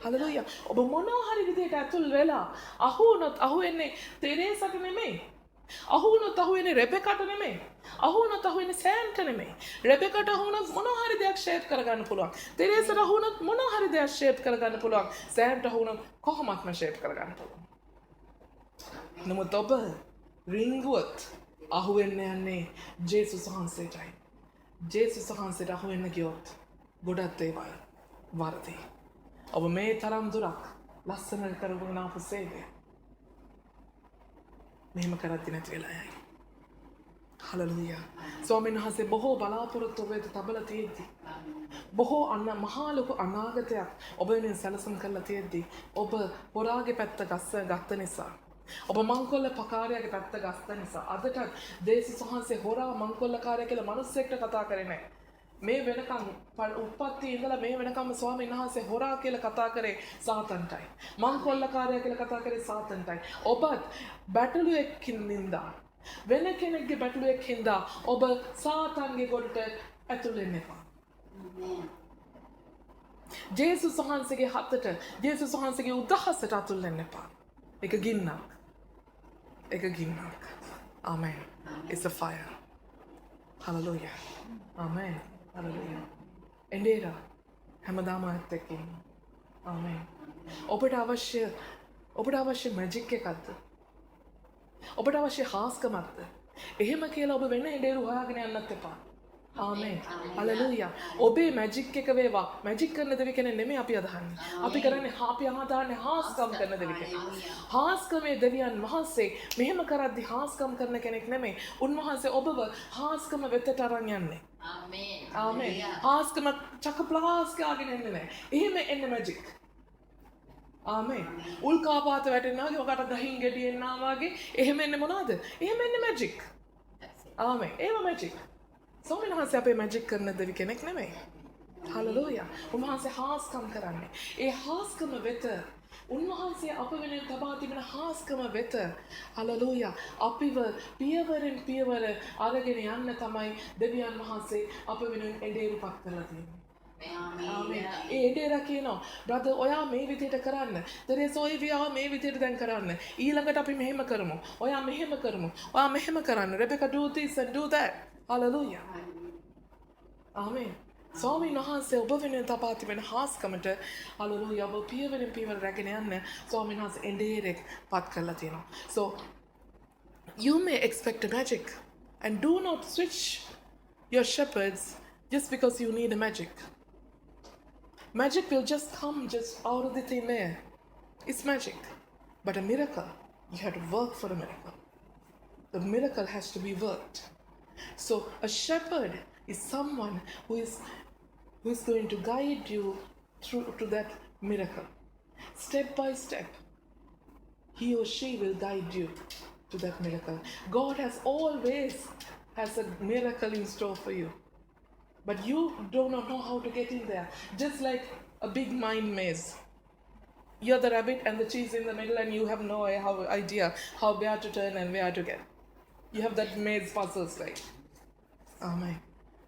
හලලුයා. ඔබ මොනවා හරි විදිහට ඇතුල් වෙලා අහුනොත් අහුවෙන්නේ තෙරේසට නෙමෙයි. අහුනොත් අහුවෙන්නේ රෙබෙකාට නෙමෙයි. අහුනොත් අහුවෙන්නේ සෑම්ට නෙමෙයි. රෙබෙකාට අහුනොත් මොනවා හරි දෙයක් ෂේප් කරගන්න පුළුවන්. තෙරේසට අහුනොත් මොනවා හරි දෙයක් ෂේප් කරගන්න පුළුවන්. සෑම්ට අහුනොත් කොහොමත්ම ෂේප් කරගන්න පුළුවන්. නමුත් ඔබ රිංගුවත් අහුවෙන්න යන්නේ ජේසුස් වහන්සේටයි. ජේසුස් වහන්සේට අහුවෙන්න ගියොත් ගොඩක් දේවල් වරදි. ඔබ මේ තරම් දුරක් ලස්සනට කරගෙන ආපු සේවය මෙහෙම කරද්දි නැති වෙලා යයි. හලලුයා. ස්වාමීන් වහන්සේ බොහෝ බලාපොරොත්තු වෙද තබලා තියෙද්දි බොහෝ මහා ලොකු අනාගතයක් ඔබ වෙනුවෙන් සැලසුම් කරලා තියෙද්දි ඔබ හොරාගේ පැත්ත ගත්ත නිසා ඔබ මංකොල්ල පකාරයාගේ පැත්ත ගත්ත නිසා අදටත් දේශිස් වහන්සේ හොරා මංකොල්ලකාරයා කියලා මිනිස්සෙක්ට කතා කරේ නැහැ. මේ වෙනකම් උප්පත්ති ඉඳලා මේ වෙනකම් ස්වාමීන් වහන්සේ හොරා කියලා කතා කරේ සාතන්ටයි. මංකොල්ලකාරයා කියලා කතා කරේ සාතන්ටයි. ඔබත් බැටළුවෙක්කින් නින්දා වෙන කෙනෙක්ගේ බැටළුවෙක් හින්දා ඔබ සාතන්ගේ ගොඩට ඇතුල් වෙන්න එපා. ජේසුස් වහන්සේගේ හතට ජේසුස් වහන්සේගේ උදහසට ඇතුල් වෙන්න එපා. ඒක ගින්නක්. ඒක ගින්නක්. Amen. It's a fire. Hallelujah. Amen. Hallelujah. එඬේරා හැමදාම ඇත්ත එක්ක ඉන්න. Amen. ඔබට අවශ්‍ය මැජික් එකක්ද? ඔබට අවශ්‍ය හාස්කමක්ද? එහෙම කියලා ඔබ වෙන එඬේරු හොයාගෙන යන්නත් එපා. Amen. Hallelujah. ඔබේ මැජික් එක වේවා. මැජික් කරන දෙවි කෙනෙක් නෙමෙයි අපි අදහන්නේ. අපි කරන්නේ අපි අහදාන්නේ හාස්කම් කරන දෙවි කෙනෙක්. හාස්කමේ දෙවියන් වහන්සේ මෙහෙම කරද්දි හාස්කම් කරන කෙනෙක් නෙමෙයි. උන්වහන්සේ ඔබව හාස්කම වෙතට අරන් යන්නේ. Amen. Amen. හාස්කම චකප්ලාස් ගාගෙන එන්නේ නැහැ. එහෙම එන්නේ මැජික්. Amen. උල්කාපාත වැටෙනවා වගේ ඔකට ගහින් ගෙඩියෙන්නා වගේ එහෙම එන්නේ මොනවද? එහෙම එන්නේ මැජික්. Amen. ඒව මැජික්. ස්වාමීන් වහන්සේ අපේ මැජික් කරන දෙවි කෙනෙක් නෙමෙයි. හලලුයා. උන්වහන්සේ හාස්කම් කරන්නේ. ඒ හාස්කම වෙත උන්වහන්සේ අප වෙනුවෙන් තබා තිබෙන හාස්කම වෙත හලලුයා අපිව පියවරෙන් පියවර අරගෙන යන්න තමයි දෙවියන් වහන්සේ අප වෙනුවෙන් එඬේරුපත් කරලා තියෙන්නේ. ආමෙන්. ඒ එඬේරා කියනවා බ්‍රදර් ඔයා මේ විදිහට කරන්න. තරේස ඔය මේ විදිහට දැන් කරන්න. ඊළඟට අපි මෙහෙම කරමු. ඔයා මෙහෙම කරමු. ඔයා මෙහෙම කරන්න. Rebecca do this and do that. Hallelujah. Amen. ස්වාමීන් වහන්සේ ඔබ වෙනුවෙන් තබා තිබෙන හාස්කමට හලලුයා ඔබ පියවරෙන් පියවර රැගෙන යන්න ස්වාමීන් වහන්සේ එඬේරෙක් පත් කරලා තියෙනවා. So you may expect a magic and do not switch your shepherds just because you need a magic. Magic will just come just out of the thin air. It's magic. But a miracle, you have to work for a miracle. The miracle has to be worked. So a shepherd is someone who is going to guide you through to that miracle. Step by step, he or she will guide you to that miracle. God has always has a miracle in store for you. But you do not know how to get in there. Just like a big mind maze. You're the rabbit and the cheese in the middle and you have no idea how where to turn and where to get. You have that maze puzzles, right? Amen.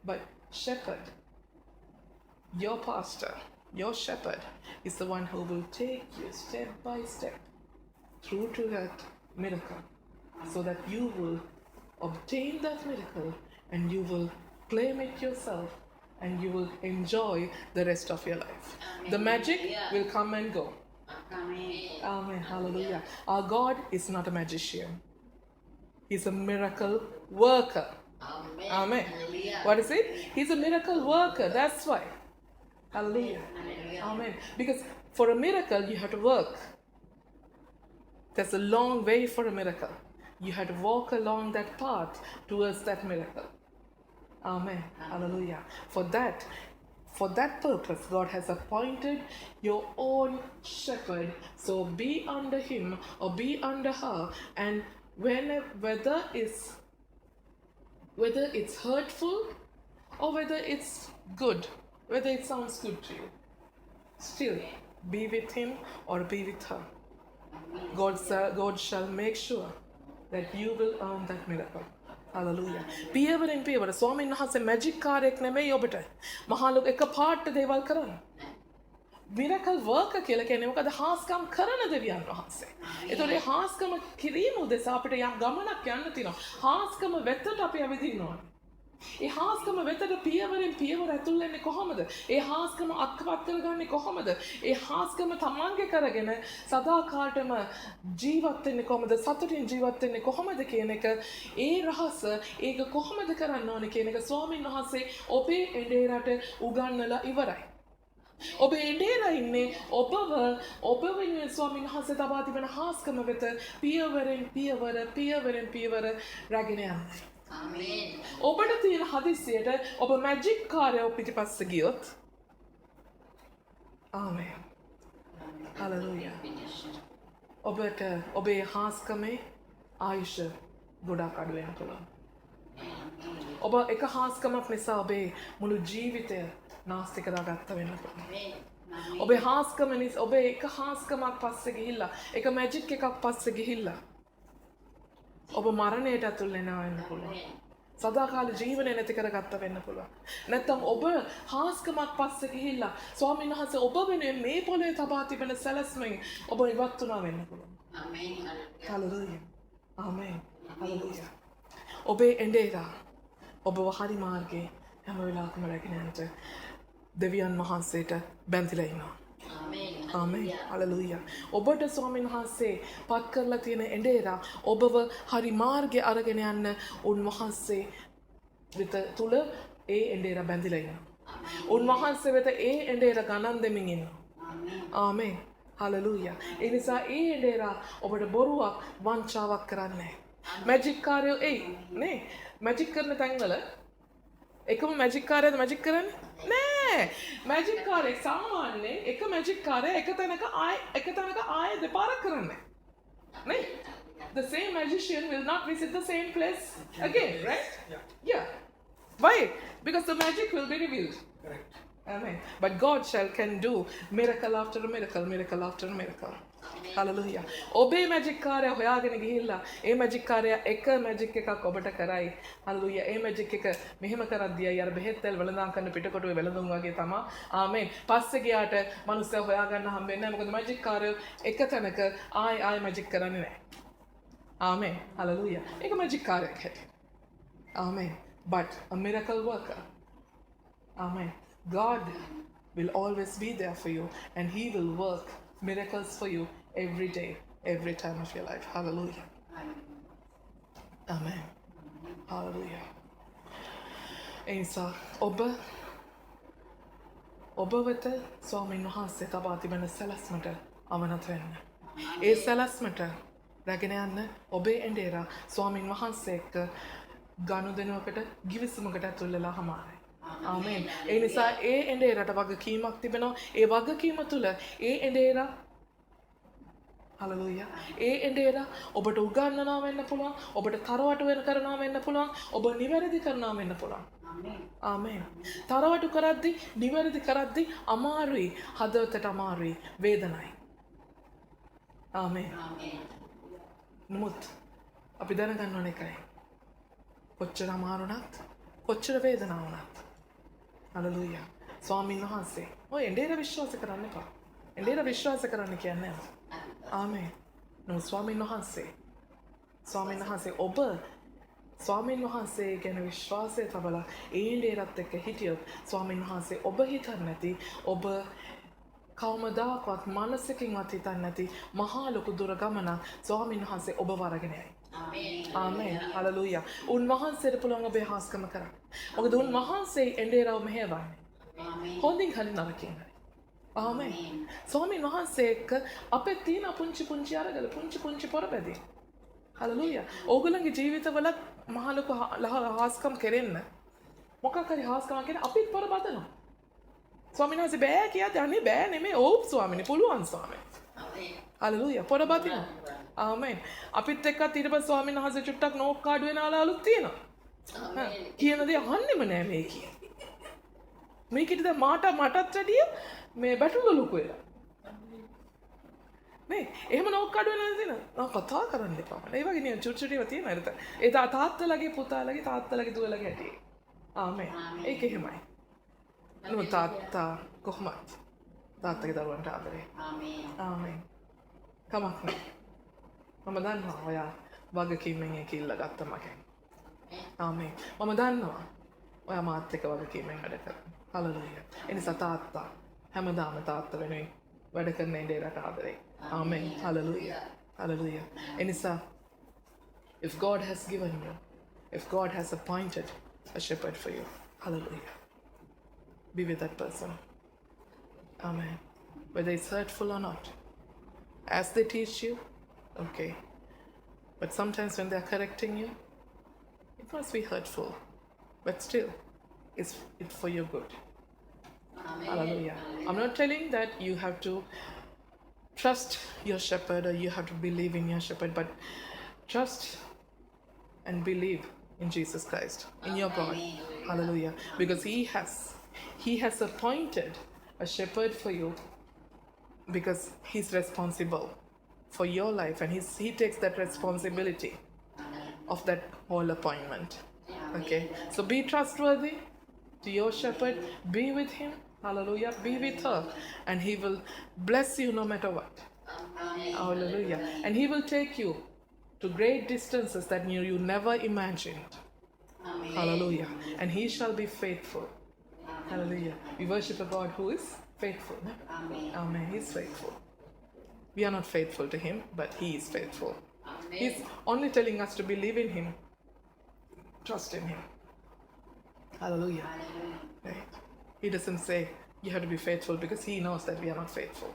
But shepherd your pastor, your shepherd, is the one who will take you step by step through to that miracle so that you will obtain that miracle and you will claim it yourself and you will enjoy the rest of your life. The magic will come and go. Amen. Amen. Hallelujah. Our God is not a magician. He's a miracle worker. Amen. Amen. Hallelujah. What is it? He's a miracle worker. That's why. Hallelujah. Hallelujah. Amen. Because for a miracle, you have to work. There's a long way for a miracle. You have to walk along that path towards that miracle. Amen. Hallelujah. For that purpose, God has appointed your own shepherd. So be under him or be under her, and whether it's hurtful or whether it's good, whether it sounds good to you, still be with him or be with her. God shall make sure that you will earn that miracle. Hallelujah. පියවරෙන් පියවර ස්වාමීන් වහන්සේ magic කාර්යයක් නෙමෙයි ඔබට. මහා ලොකු එක පාට දේවල් කරන්න. මිරකල් වර්කර් කියලා කියන්නේ මොකද? හාස්කම් කරන දෙවියන් වහන්සේ. ඒතකොට මේ හාස්කම කිරීම උදෙසා අපිට යම් ගමනක් යන්න තියෙනවා. හාස්කම වෙතට අපි ඇවිදින්න ඕනේ. ඒ හාස්කම වෙතට පියවරෙන් පියවර ඇතුල් වෙන්නේ කොහොමද? ඒ හාස්කම අත්පත් කරගන්නේ කොහොමද? ඒ හාස්කම තමන්ගේ කරගෙන සදාකාලටම ජීවත් වෙන්නේ කොහොමද? සතුටින් ජීවත් වෙන්නේ කොහොමද කියන එක, ඒ රහස ඒක කොහොමද කරන්න ඕනේ කියන එක ස්වාමීන් වහන්සේ ඔබේ එඬේරට උගන්වලා ඉවරයි. ඔබ එඬේර ඉන්නේ ඔබ වෙනුවෙන් ස්වාමීන් වහන්සේ තබා තිබෙන හාස්කම වෙත පියවරෙන් පියවර රැගෙන යන්න. Amen. ඔබට තියෙන හදිස්සියට ඔබ මැජික් කාර්යව පිටිපස්ස ගියොත් ආමේන්. හලෙලූයා. ඔබට ඔබේ හාස්කමේ ආයුෂ ගොඩාක් අඩු වෙන්න පුළුවන්. ඔබ එක හාස්කමක් නිසා ඔබේ මුළු ජීවිතය නාස්ති කරගත්ත වෙන්න පුළුවන්. ඔබේ හාස්කම නිසා ඔබ එක හාස්කමක් පස්සේ ගිහිල්ලා එක මැජික් එකක් පස්සේ ගිහිල්ලා ඔබ මරණයට ඇතුල් වෙනවා වෙන්න පුළුවන්. සදාකාල ජීවනය නැති කරගත්ත වෙන්න පුළුවන්. නැත්නම් ඔබ හාස්කමක් පස්සේ ගිහිල්ලා ස්වාමීන් වහන්සේ ඔබ වෙනුවෙන් මේ පොළවේ තබා තිබෙන සැලැස්මෙන් ඔබ ඉවත් වුණා වෙන්න පුළුවන්. Amen. හලෙලූයා. ආමේන්. හලෙලූයා. ඔබේ එඬේරා ඔබව හරි මාර්ගයේ හැම වෙලාවකම රැගෙන යන්න දෙවියන් වහන්සේට බැඳිලා ඉන්නවා. Amen. ආමේන්. හලෙලූයා. ඔබට ස්වාමීන් වහන්සේ පත් කරලා තියෙන එඬේරා ඔබව හරි මාර්ගයේ අරගෙන යන්න උන්වහන්සේ වෙත තුල ඒ එඬේරා බැඳිලා ඉන්නවා. උන්වහන්සේ වෙත ඒ එඬේරා ගණන් දෙමින් ඉන්නවා. ආමේන්. හලෙලූයා. ඒ නිසා ඒ එඬේරා ඔබට බොරුවක් වංචාවක් කරන්නේ නැහැ. මැජික් කාර්යෝ නේ මැජික් කරන තැන්වල එකම මැජික් කාර්යයද මැජික් කරන්නේ නෑ. මැජික් කාර්යය සාමාන්‍යයෙන් එක මැජික් කාර්යය එක තැනක ආයෙ දෙපාරක් කරන්නේ නේ. The same magician will not visit the same place again, right? Yeah. Why? Because the magic will be revealed. Correct. Amen. But God can do miracle after a miracle, miracle after a miracle. Hallelujah. ඔබේ magic කාර්යය හොයාගෙන ගිහිල්ලා ඒ magic කාර්යය එක magic එකක් ඔබට කරයි. Hallelujah. ඒ magic එක මෙහෙම කරද්දී අර බෙහෙත් තෙල් වෙලඳාම් කරන පිටකොටුවේ වෙලඳුම් වගේ තමයි. ආමේන්. පස්සේ ගියාට මනුස්සය හොයාගන්න හම්බෙන්නේ නැහැ. මොකද මැජික් කාර්යය එක තැනක ආයි මැජික් කරන්නේ නැහැ. ආමේන්. හලෙලූයා. ඒක මැජික් කාර්යයක් හැටි. ආමේන්. But a miracle worker. Amen. God will always be there for you and he will work miracles for you every day, every time of your life. Hallelujah. Amen. Hallelujah. එනිසා ඔබ වෙත ස්වාමීන් වහන්සේ තබා තිබෙන සැලැස්මට අවනත වෙන්න. ඒ සැලැස්මට රැගෙන යන්න ඔබේ එඬේරා ස්වාමීන් වහන්සේ එක්ක ගනුදෙනුවකට ගිවිසුමකට ඇතුල් වෙලා හමාරයි. ආමේන්. ඒ නිසා ඒ එඬේරට වගකීමක් තිබෙනවා. ඒ වගකීම තුල ඒ එඬේරා හලෙලූයා. ඒ එඬේරා ඔබට උගන්වනවා වෙන්න පුළුවන්. ඔබට තරවටු වෙන කරනවා වෙන්න පුළුවන්. ඔබ නිවැරදි කරනවා වෙන්න පුළුවන්. ආමේන්. තරවටු කරද්දී නිවැරදි කරද්දී අමාරුයි. හදවතට අමාරුයි. වේදනයි. ආමේන්. නමුත් අපි දැනගන්න ඕන එකයි. කොච්චර අමාරු වුණත් කොච්චර වේදනාවක් වුණත් හලෙලූයා ස්වාමීන් වහන්සේ ඔය එඬේර විශ්වාස කරන්න එපා. එඬේර විශ්වාස කරන්න කියන්නේ ආමේන්. නෝ ස්වාමීන් වහන්සේ ඔබ ස්වාමීන් වහන්සේ ගැන විශ්වාසය තබලා ඒ එඬේරත් එක්ක හිටියොත් ස්වාමීන් වහන්සේ ඔබ හිතන්නේ නැති ඔබ කවමදාකවත් මනසකින්වත් හිතන්නේ නැති මහා ලොකු දුර ගමනක් ස්වාමීන් වහන්සේ ඔබ වරගෙන යයි. ආමේන්. හලෙලූයා. උන්වහන්සේට පුළුවන් ඔබේ හාස්කම කරන්න. මොකද උන්වහන්සේ එඬේරව මෙහෙවන්නේ. හොඳින් හරි නරකින් හරි. ආමේන්. ස්වාමීන් වහන්සේ එක්ක අපේ තියෙන පුංචි අරගල පුංචි පොරබැදී. හලෙලූයා. ඕගොල්ලන්ගේ ජීවිතවලත් මහා ලොකු හාස්කම් කෙරෙන්න මොකක් හරි හාස්කම් කියන අපිත් පොර බදනවා. ස්වාමීන් වහන්සේ බෑ කියද්දි අනේ බෑ නෙමෙයි ඕප් ස්වාමීනි පුළුවන් ස්වාමීනි. හලෙලූයා. පොර බදිනවා. ආමේන්. අපිත් එක්කත් ඊට පස්සේ ස්වාමීන් වහන්සේ චුට්ටක් නෝක් කාඩු වෙන ආලාලුත් තියෙනවා. කියන දේ අහන්නෙම නෑ මේ කියන්නේ. මේකිට දැන් මටත් වැඩිය මේ බැටළුව ලොකු වෙලා. නේ එහෙම නෝක් කාඩු වෙනවා නේද? කතා කරන්න එපා. ඒ වගේ නේ චුට්ටුටිව තියෙන අර ඒ තාත්තලගේ පුතාලගේ තාත්තලගේ දුවලගේ හැටි. ආමේන්. ඒක එහෙමයි. නෝ තාත්තා කොහොමද? තාත්තගේ දරුවන්ට ආදරේ. ආමේන්. කමක් නෑ. මම දන්නවා ඔයා වගකීමෙන් ඒක ඉල්ලගත්ත මගෙන්. ආමේන්. මම දන්නවා ඔයා මාත් එක්ක වගකීමෙන් වැඩ කරනවා. හලෙලූයා. එනිසා තාත්තා හැමදාම තාත්තා වෙනුවෙන් වැඩ කරන එඬේරට ආදරේ. ආමේන්. හලෙලූයා. හලෙලූයා. එනිසා if God has given you, if God has appointed a shepherd for you, hallelujah, be with that person. Amen. Whether it's hurtful or not, as they teach you, okay, but sometimes when they're correcting you, it must be hurtful, but still it's for your good. Hallelujah. I'm not telling that you have to trust your shepherd or you have to believe in your shepherd, but trust and believe in Jesus Christ, in your God. Hallelujah. Because he has appointed a shepherd for you because he's responsible for your life, and he takes that responsibility of that whole appointment. Okay, so be trustworthy to your shepherd, be with him. Hallelujah. Be with her, and he will bless you no matter what. Hallelujah. And he will take you to great distances that you never imagined. Hallelujah. And he shall be faithful. Hallelujah. We worship a God who is faithful. Amen. He's faithful. We are not faithful to him, but he is faithful. He's only telling us to believe in him, trust in him. Hallelujah. Right. He doesn't say you have to be faithful because he knows that we are not faithful.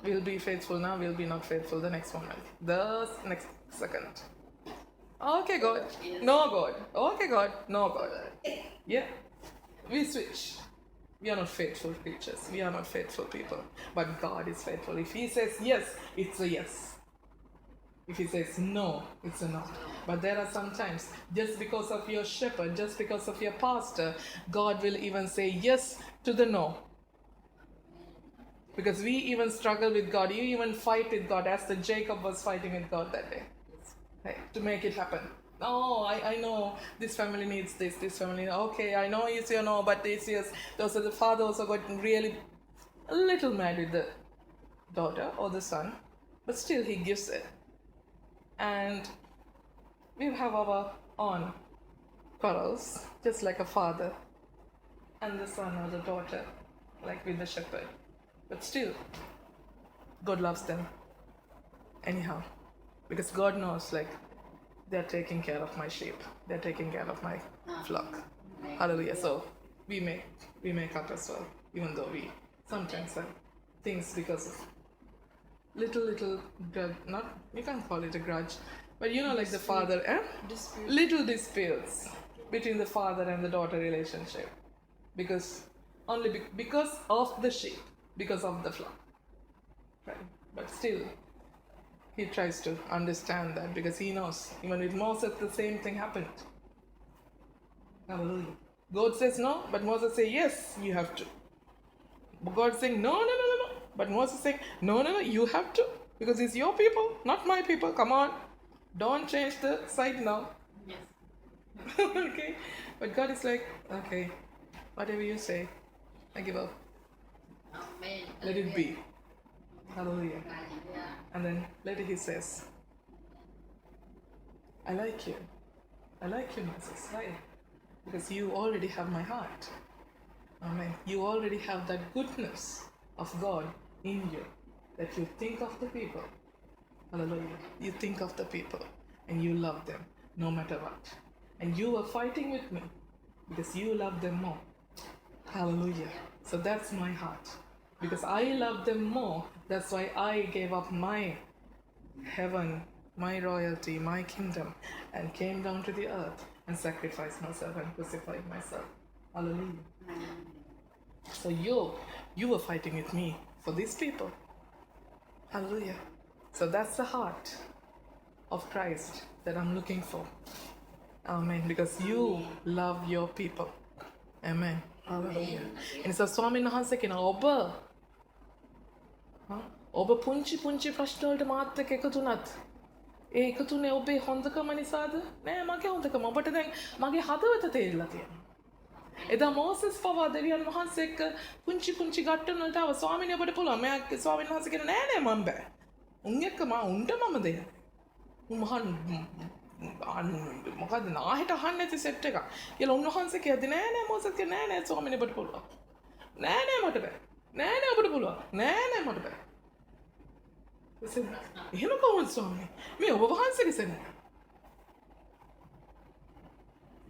We'll be faithful now, we'll be not faithful the next moment, the next second. Okay, God. No, God. Okay, God. No, God. Yeah. We switch. We are not faithful creatures. We are not faithful people. But God is faithful. If he says yes, it's a yes. If he says no, it's a no. But there are some times, just because of your shepherd, just because of your pastor, God will even say yes to the no. Because we even struggle with God. You even fight with God, as the Jacob was fighting with God that day. Right, to make it happen. No, I know this family needs this family. Okay, I know it's your no, but it's yes. Also, the father also got really a little mad with the daughter or the son, but still he gives it. And we have our own quarrels, just like a father and the son or the daughter, like with the shepherd. But still, God loves them anyhow, because God knows, like, they're taking care of my sheep, they're taking care of my flock. Hallelujah. So we make up as well, even though we sometimes have things because of little grudge. Not, you can't call it a grudge, but you know, like the father, little disputes between the father and the daughter relationship, because because of the sheep, because of the flock, right? But still, he tries to understand that, because he knows even with Moses the same thing happened. Hallelujah. God says no, but Moses says yes, you have to. God saying no, but Moses saying no, you have to, because it's your people, not my people. Come on, don't change the side now. Yes. Okay, but God is like, okay, whatever you say, I give up. Amen. Let it be. Hallelujah. Hallelujah. And then later he says, I like you. I like you, Moses. Why? Because you already have my heart. Amen. You already have that goodness of God in you, that you think of the people. Hallelujah. You think of the people and you love them no matter what. And you were fighting with me because you love them more. Hallelujah. So that's my heart. Because I love them more, that's why I gave up my heaven, my royalty, my kingdom, and came down to the earth and sacrificed myself and crucified myself. Hallelujah. So you were fighting with me for these people. Hallelujah. So that's the heart of Christ that I'm looking for. Amen. Because you love your people. Amen. Hallelujah. And so ස්වාමීන් වහන්සේ කියනවා ඔබ පුංචි පුංචි ප්‍රශ්න වලට මාත් එක්ක එකතු වුණත් ඒ එකතුනේ ඔබේ හොඳකම නිසාද? නෑ මගේ හොඳකම. ඔබට දැන් මගේ හදවත තේරිලා තියෙනවා. එදා මෝසස් පවා දෙවියන් වහන්සේ එක්ක පුංචි පුංචි ගැටුම් වලට ආව ස්වාමීන් ඔබට පුළුවන්. මෙයා ස්වාමීන් වහන්සේ කියන නෑ නෑ මම බෑ. උන් එක්ක උන්ට මම දෙන්නේ. මහන් මොකද නාහෙට අහන්න ඇති සෙට් එකක් කියලා උන්වහන්සේ කියද්දි නෑ නෑ මෝසස් කිය නෑ නෑ ස්වාමීන් ඔබට පුළුවන්. නෑ නෑ මට බෑ. නෑ නෑ ඔබට පුළුවන්. නෑ නෑ මට බෑ. එහෙම කොහොමද ස්වාමීනි? මේ ඔබ වහන්සේගේ සෙනඟ.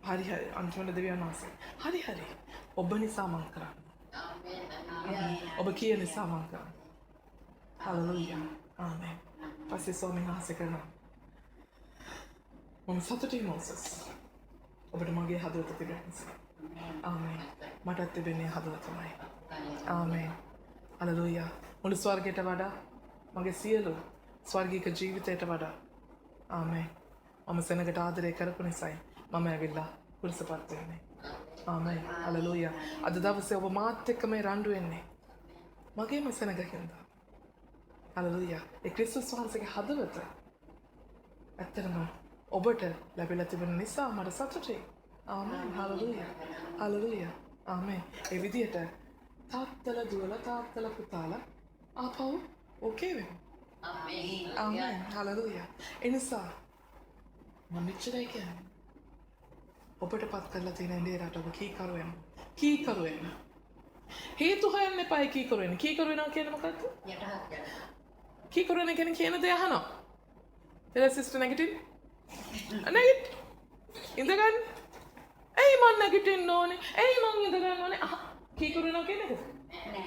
හරි හරි අන්තිමට දෙවියන් වහන්සේ. හරි හරි. ඔබ නිසා මං කරන්නේ. ඔබ කියන නිසා මං කරන්නේ. හලෙලූයා. ආමෙන්. පස්සේ ස්වාමීන් වහන්සේ කරනවා. මම සතුටුයි මෝසස්. ඔබට මගේ හදවත තිබෙන නිසා. ආමෙන්. මටත් තිබෙන්නේ හදවතමයි. ආමෙන්. හලෙලූයා. මුළු ස්වර්ගයට වඩා මගේ සියලු ස්වර්ගික ජීවිතයට වඩා ආමෙන් මම සෙනඟට ආදරය කරපු නිසායි මම ඇවිල්ලා කුරුසපත් වෙන්නේ ආමෙන් හලෙලූයා අද දවසේ ඔබ මාත් එක්ක මේ රණ්ඩු වෙන්නේ මගේම සෙනඟකින්ද හලෙලූයා ඒ ක්‍රිස්තුස් වහන්සේගේ හදවත ඇත්තටම ඔබට ලැබිලා තිබෙන නිසා මට සතුටුයි ආමෙන් හලෙලූයා හලෙලූයා ආමෙන් ඒ විදියට තාත්තලා දුවලා තාත්තලා පුතාලා ආපහු okay වෙනවා. Amen. Amen. Hallelujah. එනිසා මම මෙච්චරයි කියන්නේ. ඔබට පත් කරලා තියෙන ඉන්දිය රට ඔබ කීකරු වෙන්න. කීකරු වෙන්න. හේතු හොයන්න එපා කීකරු වෙන්න. කීකරු වෙනවා කියන්නේ මොකක්ද? යටහත් යන. කීකරු වෙන කියන්නේ කියන දේ අහනවා. එලා සිස්ටර් නැගිටින්න. නැගිට. ඉඳගන්න. එයි මං නැගිටින්න ඕනේ. එයි මං ඉඳගන්න ඕනේ. කීකරු වෙනවා කියන්නේ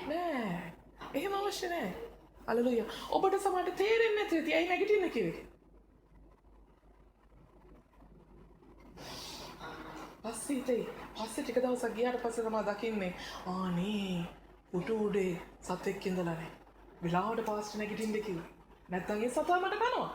නෑ. එහෙම අවශ්‍ය නෑ. හලෙලූයා. ඔබට සමහරට තේරෙන්නේ නැති ඇති. ඇයි නැගිටින්න කිව්වේ? පස්සේ ටික දවසක් ගියාට පස්සේ තමයි දකින්නේ ආනේ උඩ උඩේ සතෙක් ඉඳලානේ. විලාවට පාස්ට් නැගිටින්න කිව්වා. නැත්තම් ඒ සතා මට කනවා.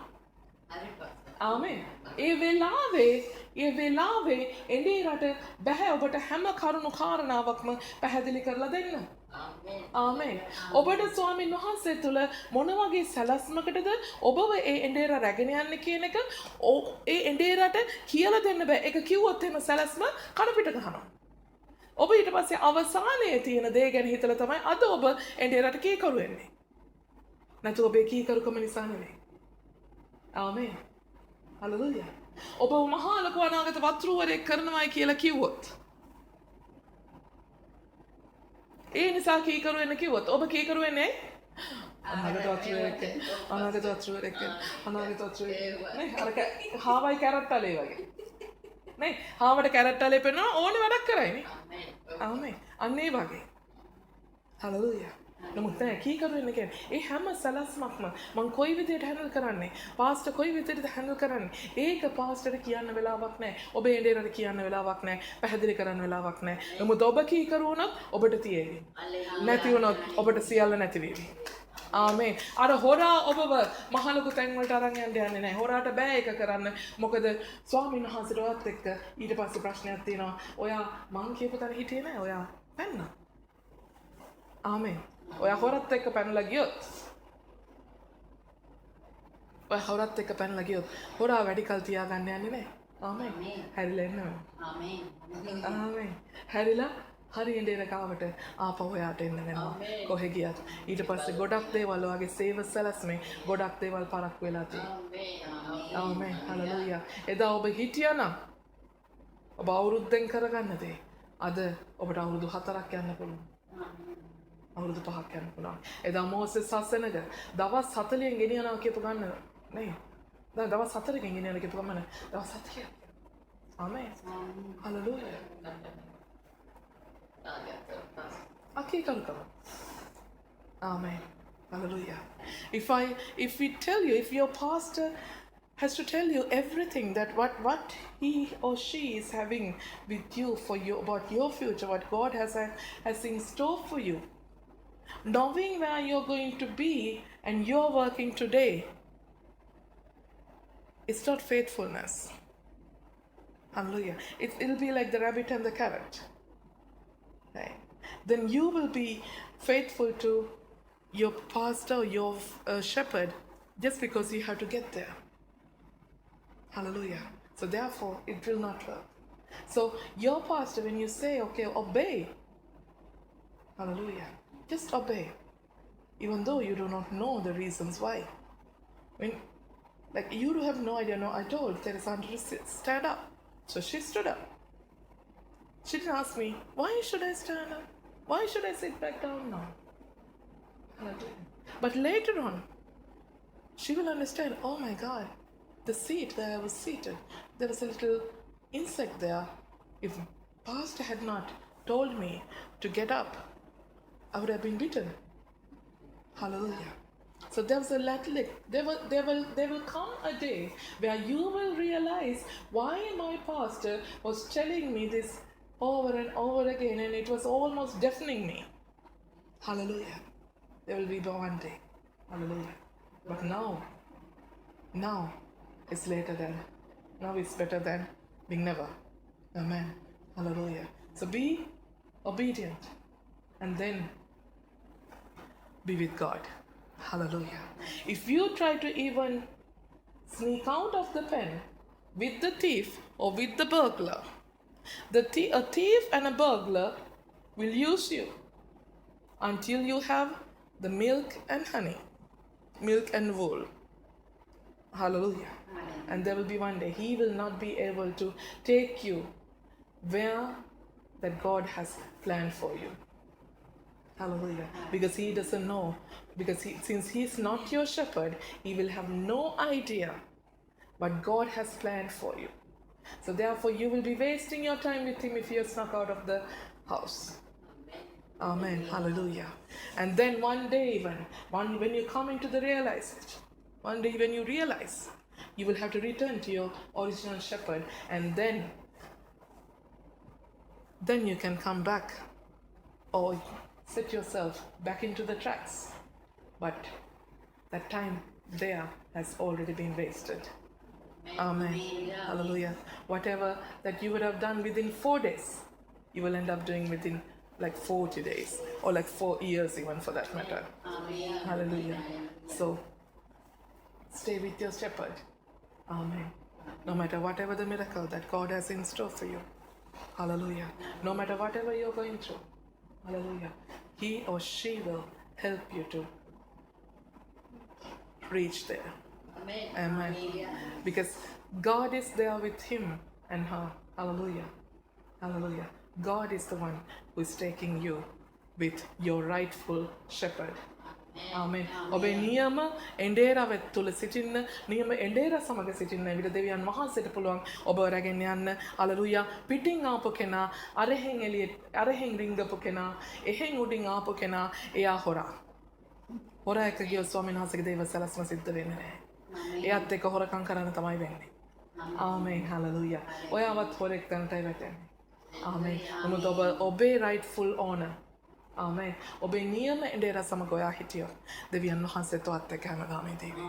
හරි පස්සේ. ආමෙන්. ඒ වෙලාවේ එන්නේ රට බෑ ඔබට හැම කරුණු කාරණාවක්ම පැහැදිලි කරලා දෙන්න. Amen. ආමෙන්. ඔබට ස්වාමීන් වහන්සේ තුළ මොන වගේ සැලැස්මකටද ඔබව ඒ එඬේර රැගෙන යන්නේ කියන එක ඒ එඬේරට කියලා දෙන්න බෑ. ඒක කිව්වොත් එහෙම සැලැස්ම කන පිට ගහනවා. ඔබ ඊට පස්සේ අවසානයේ තියෙන දේ ගැන හිතලා තමයි අද ඔබ එඬේරට කීකරු වෙන්නේ. නැතු ඔබේ කීකරුකම නිසා නෙවෙයි. ආමෙන්. හලෙලූයා. ඔබ මහා ලොකු අනාගත වත්රුවරයෙක් කරනවායි කියලා කිව්වොත් ඒ නිසා කීකරු වෙන්න කිව්වොත් ඔබ කීකරු වෙන්නේ අනාගත වත්රුවරයෙක් නේ අර හාවයි කැරට්ටලේ වගේ නේ හාවට කැරට්ටලේ පෙන්නන ඕනේ වැඩක් කරයිනේ ආමෙන් අන්න ඒ වගේ හලෙලූයා නමුත් නෑ කීකරු වෙන්න කියන්නේ ඒ හැම සැලැස්මක්ම මං කොයි විදිහට හැන්ඩල් කරන්නේ පාස්ටර් කොයි විදිහටද හැන්ඩල් කරන්නේ ඒක පාස්ටර්ට කියන්න වෙලාවක් නෑ ඔබ එඬේරට කියන්න වෙලාවක් නෑ පැහැදිලි කරන්න වෙලාවක් නෑ නමුත් ඔබ කීකරු වුණොත් ඔබට තියෙවි නැති වුණොත් ඔබට සියල්ල නැති වෙවි ආමෙන් අර හොරා ඔබව මහලොකු තැන් වලට අරන් යන්න යන්නේ නැහැ හොරාට බෑ ඒක කරන්න මොකද ස්වාමීන් වහන්සේටවත් එක්ක ඊට පස්සේ ප්‍රශ්නයක් තියෙනවා ඔයා මං කියපු තැන හිටියේ නෑ ඔයා පැන්නා ආමෙන් ඔයා හොරත් එක්ක පැනලා ගියොත් හොරා වැඩි කල් තියාගන්න යන්නේ නැහැ. ආමෙන්. හැරිලා එන්න ඕනේ. Amen. ආමෙන්. හැරිලා හරියට එන කාවට ආපහු එයාට එන්න වෙනවා. Amen. කොහෙ ගියත්. ඊට පස්සේ ගොඩක් දේවල් ඔයාගේ සේව සැලැස්මේ ගොඩක් දේවල් පරක් වෙලා තියෙනවා. ආමෙන්. හලෙලූයා. එදා ඔබ හිටියානම් ඔබ අවුරුද්දෙන් කරගන්න දේ අද ඔබට අවුරුදු 4ක් යන්න පුළුවන්. අවුරුදු 5ක් යන්න පුළුවන්. එදා මෝසෙස් සසනක දවස් 40න් ගෙනියනවා කියපු ගන්න නේ. දැන් දවස් 4කින් ගෙනියනවා කියපු ගමන දවස් 40ක්. ආමෙන්. Hallelujah. Akikankama. Amen. Hallelujah. If we tell you, if your pastor has to tell you everything that what he or she is having with you for you about your future, what God has in store for you, knowing where you're going to be and you're working today, it's not faithfulness. Hallelujah. It'll be like the rabbit and the carrot. Right. Then you will be faithful to your pastor, your shepherd, just because you have to get there. Hallelujah. So therefore, it will not work. So your pastor, when you say, okay, obey, hallelujah, just obey, even though you do not know the reasons why. When, like, you do have no idea. No, I told Teresa to stand up. So she stood up. She didn't ask me, why should I stand up? Why should I sit back down now? But later on, she will understand, oh my God, the seat where I was seated, there was a little insect there. If pastor had not told me to get up, I would have been bitten. Hallelujah. So there was a there will come a day where you will realize why my pastor was telling me this over and over again, and it was almost deafening me. Hallelujah. There will be one day. Hallelujah. But now it's later than, now it's better than being never. Amen. Hallelujah. So be obedient and then be with God. Hallelujah. If you try to even sneak out of the pen with the thief or with the burglar, a thief and a burglar will use you until you have the milk and honey, milk and wool. Hallelujah. And there will be one day he will not be able to take you where that God has planned for you. Hallelujah. Because he doesn't know. Because since he's not your shepherd, he will have no idea what God has planned for you. So therefore, you will be wasting your time with him if you're snuck out of the house. Amen. Hallelujah. And then one day, when you come into the realization, one day when you realize, you will have to return to your original shepherd, and then you can come back or set yourself back into the tracks. But that time there has already been wasted. Amen. Hallelujah. Whatever that you would have done within 4 days, you will end up doing within like 40 days or like 4 years even for that matter. Hallelujah. So stay with your shepherd. Amen. No matter whatever the miracle that God has in store for you. Hallelujah. No matter whatever you're going through. Hallelujah. He or she will help you to reach there. Amen. Because God is there with him and her. Hallelujah. Hallelujah. God is the one who is taking you with your rightful shepherd. Amen. ඔබේ නියම එඬේරාවත් තුල සිටින්න නියම එඬේරා සමග සිටින්න විතර දෙවියන් වහන්සේට පුළුවන් ඔබ රැගෙන යන්න. හලෙලූයා. පිටින් ආපු කෙනා, අරහෙන් එළියට අරහෙන් රිංගපු කෙනා, එහෙන් උඩින් ආපු කෙනා එයා හොරා. හොරා එක ගිය ස්වාමීන් වහන්සේගේ දේව සලස්ම සිද්ධ වෙන්නේ නැහැ. එයාත් එක්ක හොරකම් කරන්න තමයි වෙන්නේ. ආමේන්. හලෙලූයා. ඔයාවත් හොරෙක් තැනටයි වැටෙන්නේ. ආමේන්. මොනද ඔබ ඔබේ rightful owner. ආමේන්. ඔබේ නියම එඬේරා සමග ඔයා හිටියොත් දෙවියන් වහන්සේත් ඔයත් එක්ක හැමදාම ඉඳීවි.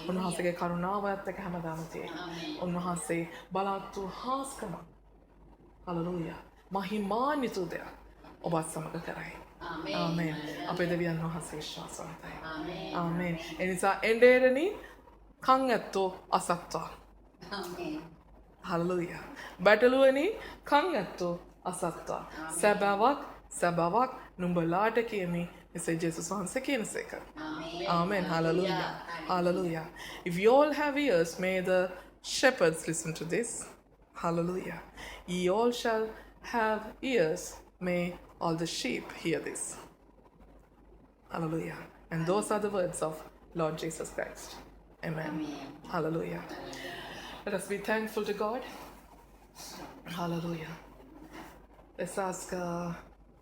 උන්වහන්සේගේ කරුණාව ඔයත් එක්ක හැමදාම තියෙයි. උන්වහන්සේ බලාපොරොත්තු හාස්කම. හලෙලූයා. මහිමාන්විතය ඔබත් සමග කරයි. ආමේන්. අපේ දෙවියන් වහන්සේ විශ්වාසවන්තයි. ආමේන්. එනිසා එඬේරණි කන් ඇත්තෝ අසත්තා. Amen. හලෙලූයා. බැටළුවනි කන් ඇත්තෝ අසත්තා. සැබවක් නුඹලාට කියමි එසේ ජේසුස් වහන්සේ කියන සේක. Amen. Hallelujah. Hallelujah. If you all have ears, may the shepherds listen to this. Hallelujah. Ye all shall have ears, may all the sheep hear this. Hallelujah. And those are the words of Lord Jesus Christ. Amen. Hallelujah. Let us be thankful to God. Hallelujah. Let's ask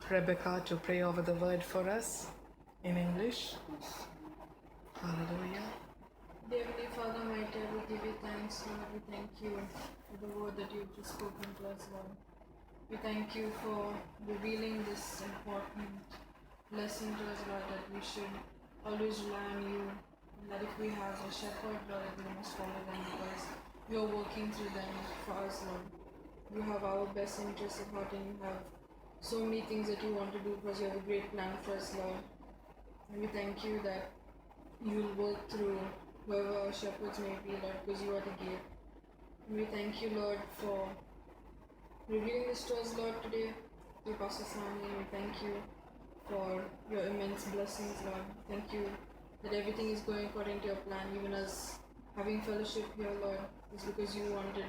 Rebecca to pray over the word for us in English. Hallelujah. Dear Heavenly Father, mighty, we give you thanks, Lord. We thank you for the word that you've just spoken to us, Lord. We thank you for revealing this important lesson to us, Lord, that we should always rely on you. And that if we have a shepherd, Lord, we must follow them because you're working through them for us, Lord. You have our best interests at heart and you have so many things that you want to do because you have a great plan for us, Lord. And we thank you that you will work through whoever our shepherds may be, Lord, because you are the gate. And we thank you, Lord, for revealing this to us, Lord, today through Pastor Sami. And we thank you for your immense blessings, Lord. Thank you that everything is going according to your plan, even as having fellowship here, Lord, is because you wanted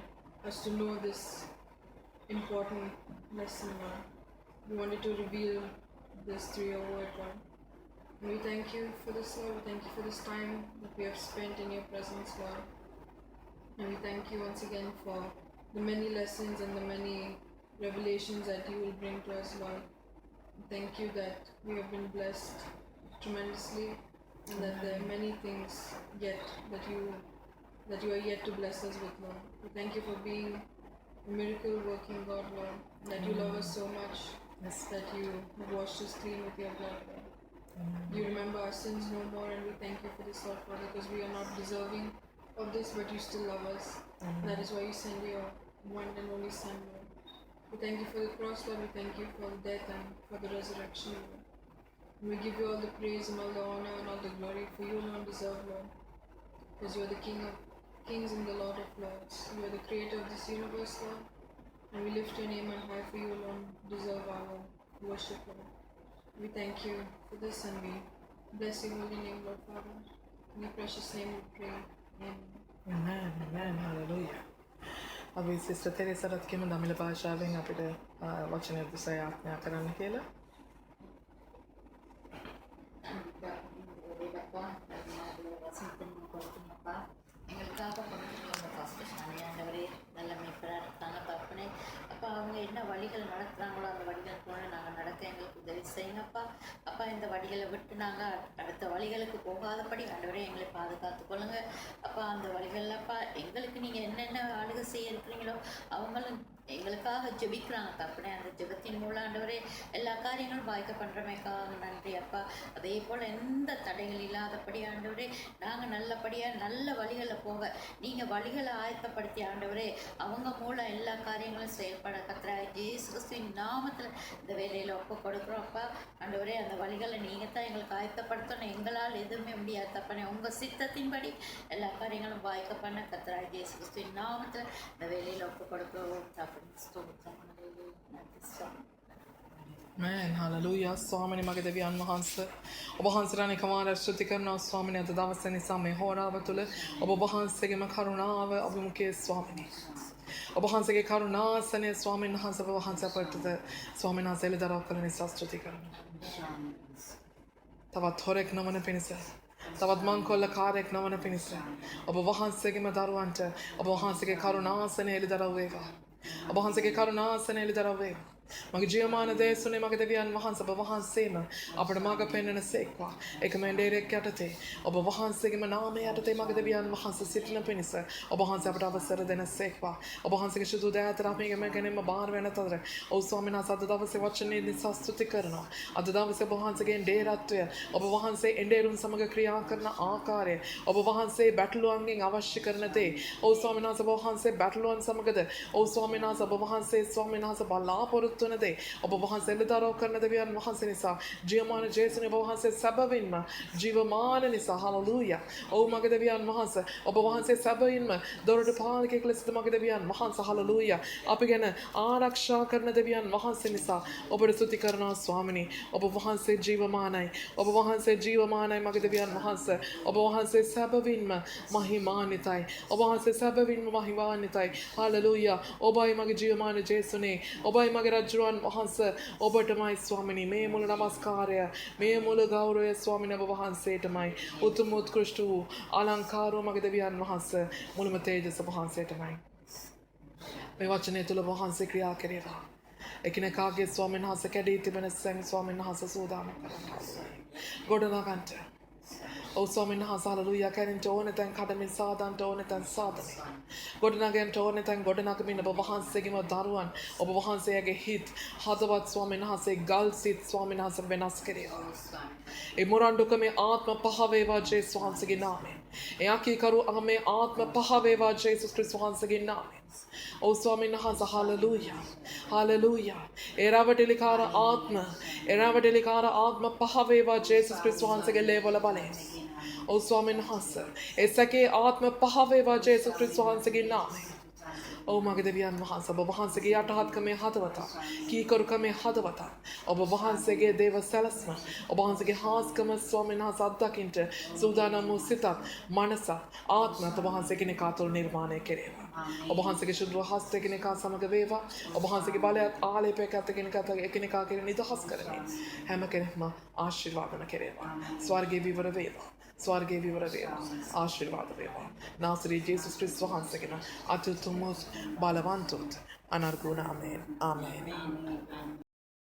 us to know this important lesson, Lord. You wanted to reveal this through your word, Lord. And we thank you for this, Lord. We thank you for this time that we have spent in your presence, Lord. And we thank you once again for the many lessons and the many revelations that you will bring to us, Lord. Thank you that we have been blessed tremendously and that there are many things yet that you are yet to bless us with, Lord. We thank you for being a miracle working God, Lord, that you love us so much, that you have washed us clean with your blood, Lord. You remember our sins no more, and we thank you for this, Lord, Father, because we are not deserving of this, but you still love us. That is why you send your one and only Son, Lord. We thank you for the cross, Lord. We thank you for the death and for the resurrection, Lord. And we give you all the praise and all the honor and all the glory, for you alone deserve, Lord, because you are the King of Kings and the Lord of Lords. You are the creator of this universe, Lord, and we lift your name on high, for you alone deserve our worship, Lord. We thank you for this and we bless your holy name, Lord Father. In your precious name we pray. Amen. Amen. Amen. Hallelujah. අපි sister තෙරේසාට කියමු දමිළ භාෂාවෙන් අපිට වචනය දෙස ආඥා කරන්න කියලා. எங்களுக்காக கொடுத்துருக்க ஃபஸ்ட்டு சமையாண்டவரே நல்ல மீட்பராக தப்பனே அப்பா அவங்க என்ன வழிகள் நடத்துகிறாங்களோ அந்த வழிகள் போல நாங்கள் நடக்க எங்களுக்கு உதவி செய்யுங்கப்பா. அப்பா இந்த வழிகளை விட்டு நாங்கள் அடுத்த வழிகளுக்கு போகாதபடி ஆண்டவரே எங்களை பாதுகாத்து கொள்ளுங்க அப்பா. அந்த வழிகள்லப்பா எங்களுக்கு நீங்கள் என்னென்ன ஆளுகை செய்ய இருக்கிறீங்களோ அவங்களும் எங்களுக்காக ஜெபிக்கிறாங்க தப்புனே. அந்த ஜெபத்தின் மூலம் ஆண்டவரே எல்லா காரியங்களும் வாய்க்க பண்ணுறமைக்காக நன்றி அப்பா. அதே போல் எந்த தடைகள் இல்லாதபடி ஆண்டவரே நாங்கள் நல்லபடியாக நல்ல வழிகளில் போக நீங்கள் வழிகளை ஆயத்தப்படுத்தி ஆண்டவரே அவங்க மூலம் எல்லா காரியங்களும் செயல்பட கர்த்தராகிய இயேசு கிறிஸ்துவின் நாமத்தில் இந்த வேலையில் ஒப்பு கொடுக்குறோம் அப்பா. ஆண்டவரே அந்த வழிகளை நீங்கள் தான் எங்களுக்கு ஆயத்தப்படுத்தணும். எங்களால் எதுவுமே முடியாது தப்பனே. உங்கள் சித்தத்தின்படி எல்லா காரியங்களும் வாய்க்க பண்ண கர்த்தராகிய இயேசு கிறிஸ்துவின் நாமத்தில் இந்த வேலையில் ஒப்பு கொடுக்குறோம் தப்பு. Amen. Hallelujah. ස්වාමිනේ මගේ දෙවියන් වහන්සේ ඔබ වහන්සේලානේ කමාර ස්තුති කරනවා ස්වාමිනේ අද දවසේ නිසා මේ හෝරාව තුළ ඔබ වහන්සේගේම කරුණාව අභිමුඛයේ ස්වාමිනේ ඔබ වහන්සේගේ කරුණාසනය ස්වාමීන් වහන්සේ ඔබ වහන්සේ අපට ස්වාමීන් වහන්සේ එළිදරව් කරන නිසා ස්තුති කරනවා. තවත් හොරෙක් නොවන පිණිස තවත් මංකොල්ලකාරයෙක් නොවන පිණිස ඔබ වහන්සේගේම දරුවන්ට ඔබ වහන්සේගේ කරුණාසනය එළිදරව් වේවා. ඔබ වහන්සේගේ කරුණාසනය එළිදරව් වේවා. මගේ ජීවමාන දේශුනේ මගේ දෙවියන් වහන්සේ ඔබ වහන්සේම අපට මාර්ග පෙන්වන සේක්වා. ඒකම එඬේරෙක් යටතේ ඔබ වහන්සේගේම නාමය යටතේ මගේ දෙවියන් වහන්සේ සිටින පිණිස ඔබ වහන්සේ අපට අවසර දෙන සේක්වා. ඔබ වහන්සේගේ සුදු දයාතර අපේගෙම ගැනීම බාර වෙන තවර ඔව් ස්වාමීන් වහන්සේ අද දවසේ වචනේ නිසා ස්තුති කරනවා. අද දවසේ ඔබ වහන්සේගේ එඬේරත්වය ඔබ වහන්සේ එඬේරුන් සමග ක්‍රියා කරන ආකාරය ඔබ වහන්සේ බැටළුවන්ගෙන් අවශ්‍ය කරන දේ ඔව් ස්වාමීන් වහන්සේ ඔබ වහන්සේ බැටළුවන් සමගද ඔව් ස්වාමීන් වහන්සේ ඔබ වහන්සේ ස්වාමීන් වහන්සේ බලාපොරොත්තු බලාපොරොත්තු වන දේ ඔබ වහන්සේ එළදරව් කරන දෙවියන් වහන්සේ නිසා ජීවමාන ජේසුනේ ඔබ වහන්සේ සැබවින්ම ජීවමාන නිසා හලලූයා. ඔව් මගේ දෙවියන් වහන්සේ ඔබ වහන්සේ සැබවින්ම දොරටු පාලකයෙක් ලෙසද මගේ දෙවියන් වහන්සේ හලලූයා. අපි ගැන ආරක්ෂා කරන දෙවියන් වහන්සේ නිසා ඔබට ස්තුති කරනවා ස්වාමිනී. ඔබ වහන්සේ ජීවමානයි. ඔබ වහන්සේ ජීවමානයි මගේ දෙවියන් වහන්සේ. ඔබ වහන්සේ සැබවින්ම මහිමාන්විතයි. ඔබ වහන්සේ සැබවින්ම මහිමාන්විතයි. හලලූයා. ඔබයි මගේ ජීවමාන ජේසුනේ. ඔබයි මගේ රජුන් වහන්සේ. ඔබටමයි ස්වාමිනී මේ මුළු නමස්කාරය මේ මුළු ගෞරවය ස්වාමිනේ ඔබ වහන්සේටමයි. උතුම් උත්කෘෂ්ට වූ අලංකාරව මගේ දෙවියන් වහන්සේ මුළුම තේජස වහන්සේටමයි. මේ වචනය තුළ වහන්සේ ක්‍රියා කෙරේවා. එකිනෙකාගේ ස්වාමීන් වහන්සේ කැඩී තිබෙන සැන් ස්වාමීන් වහන්සේ සූදානම් කරගන්න. ගොඩනගන්නට. ඔව් ස්වාමීන් වහන්සේ හලලූයා කැරෙන්ට ඕන තැන් කඩමින් සාදන්ට ඕන තැන් සාදමින්. ගොඩනගන්නට ඕන තැන් ගොඩනගමින් ඔබ වහන්සේගේම දරුවන් ඔබ වහන්සේගේ හිත් හදවත් ස්වාමීන් වහන්සේ ගල් සිත් ස්වාමීන් වහන්සේ වෙනස් කෙරේවා. ඒ මොරන්ඩුකමේ ආත්ම පහ වේවා ජේසුස් වහන්සේගේ නාමයෙන්. ඒ අකීකරු මේ ආත්ම පහ වේවා ජේසුස් ක්‍රිස්තුස් වහන්සේගේ නාමයෙන්. O ස්වාමීන් වහන්සේ හලලූයා හලලූයා එරවටලිකාර ආත්ම පහ වේවා ජේසුස් ක්‍රිස්තුස් වහන්සේගේ ලේවල බලයෙන්. O ස්වාමීන් වහන්සේ එසකේ ආත්ම පහ වේවා ජේසුස් ක්‍රිස්තුස් වහන්සේගේ නාමයෙන්. ඔව් මගේ දෙවියන් වහන්සේ ඔබ වහන්සේගේ යටහත්කමේ හදවත කීකරුකමේ හදවත ඔබ වහන්සේගේ දේව සැලස්ම ඔබ වහන්සේගේ හාස්කම ස්වාමීන් වහන්සේ අත්දකින්ට සූදානම් වූ සිතක් මනස ආත්මත වහන්සේ කෙනෙකා තුළ නිර්මාණය කෙරේවා. ඔබ වහන්සේගේ ශුද්ධ හස්ත කෙනෙකා සමග වේවා. ඔබ වහන්සේගේ බලයත් ආලේපයක් ඇත කෙනෙකා කෙරෙහි නිදහස් කරමින් හැම කෙනෙක්ම ආශිර්වාදන කෙරේවා. ස්වර්ගයේ විවර වේවා. ස්වර්ගයේ විවර වේවා. ආශිර්වාද වේවා. නාසරී ජේසුස් ක්‍රිස්තුස් වහන්සේගේ අත්‍යුත්තම බලවන්ත අනර්ගුණ ආමේන්. ආමේන්.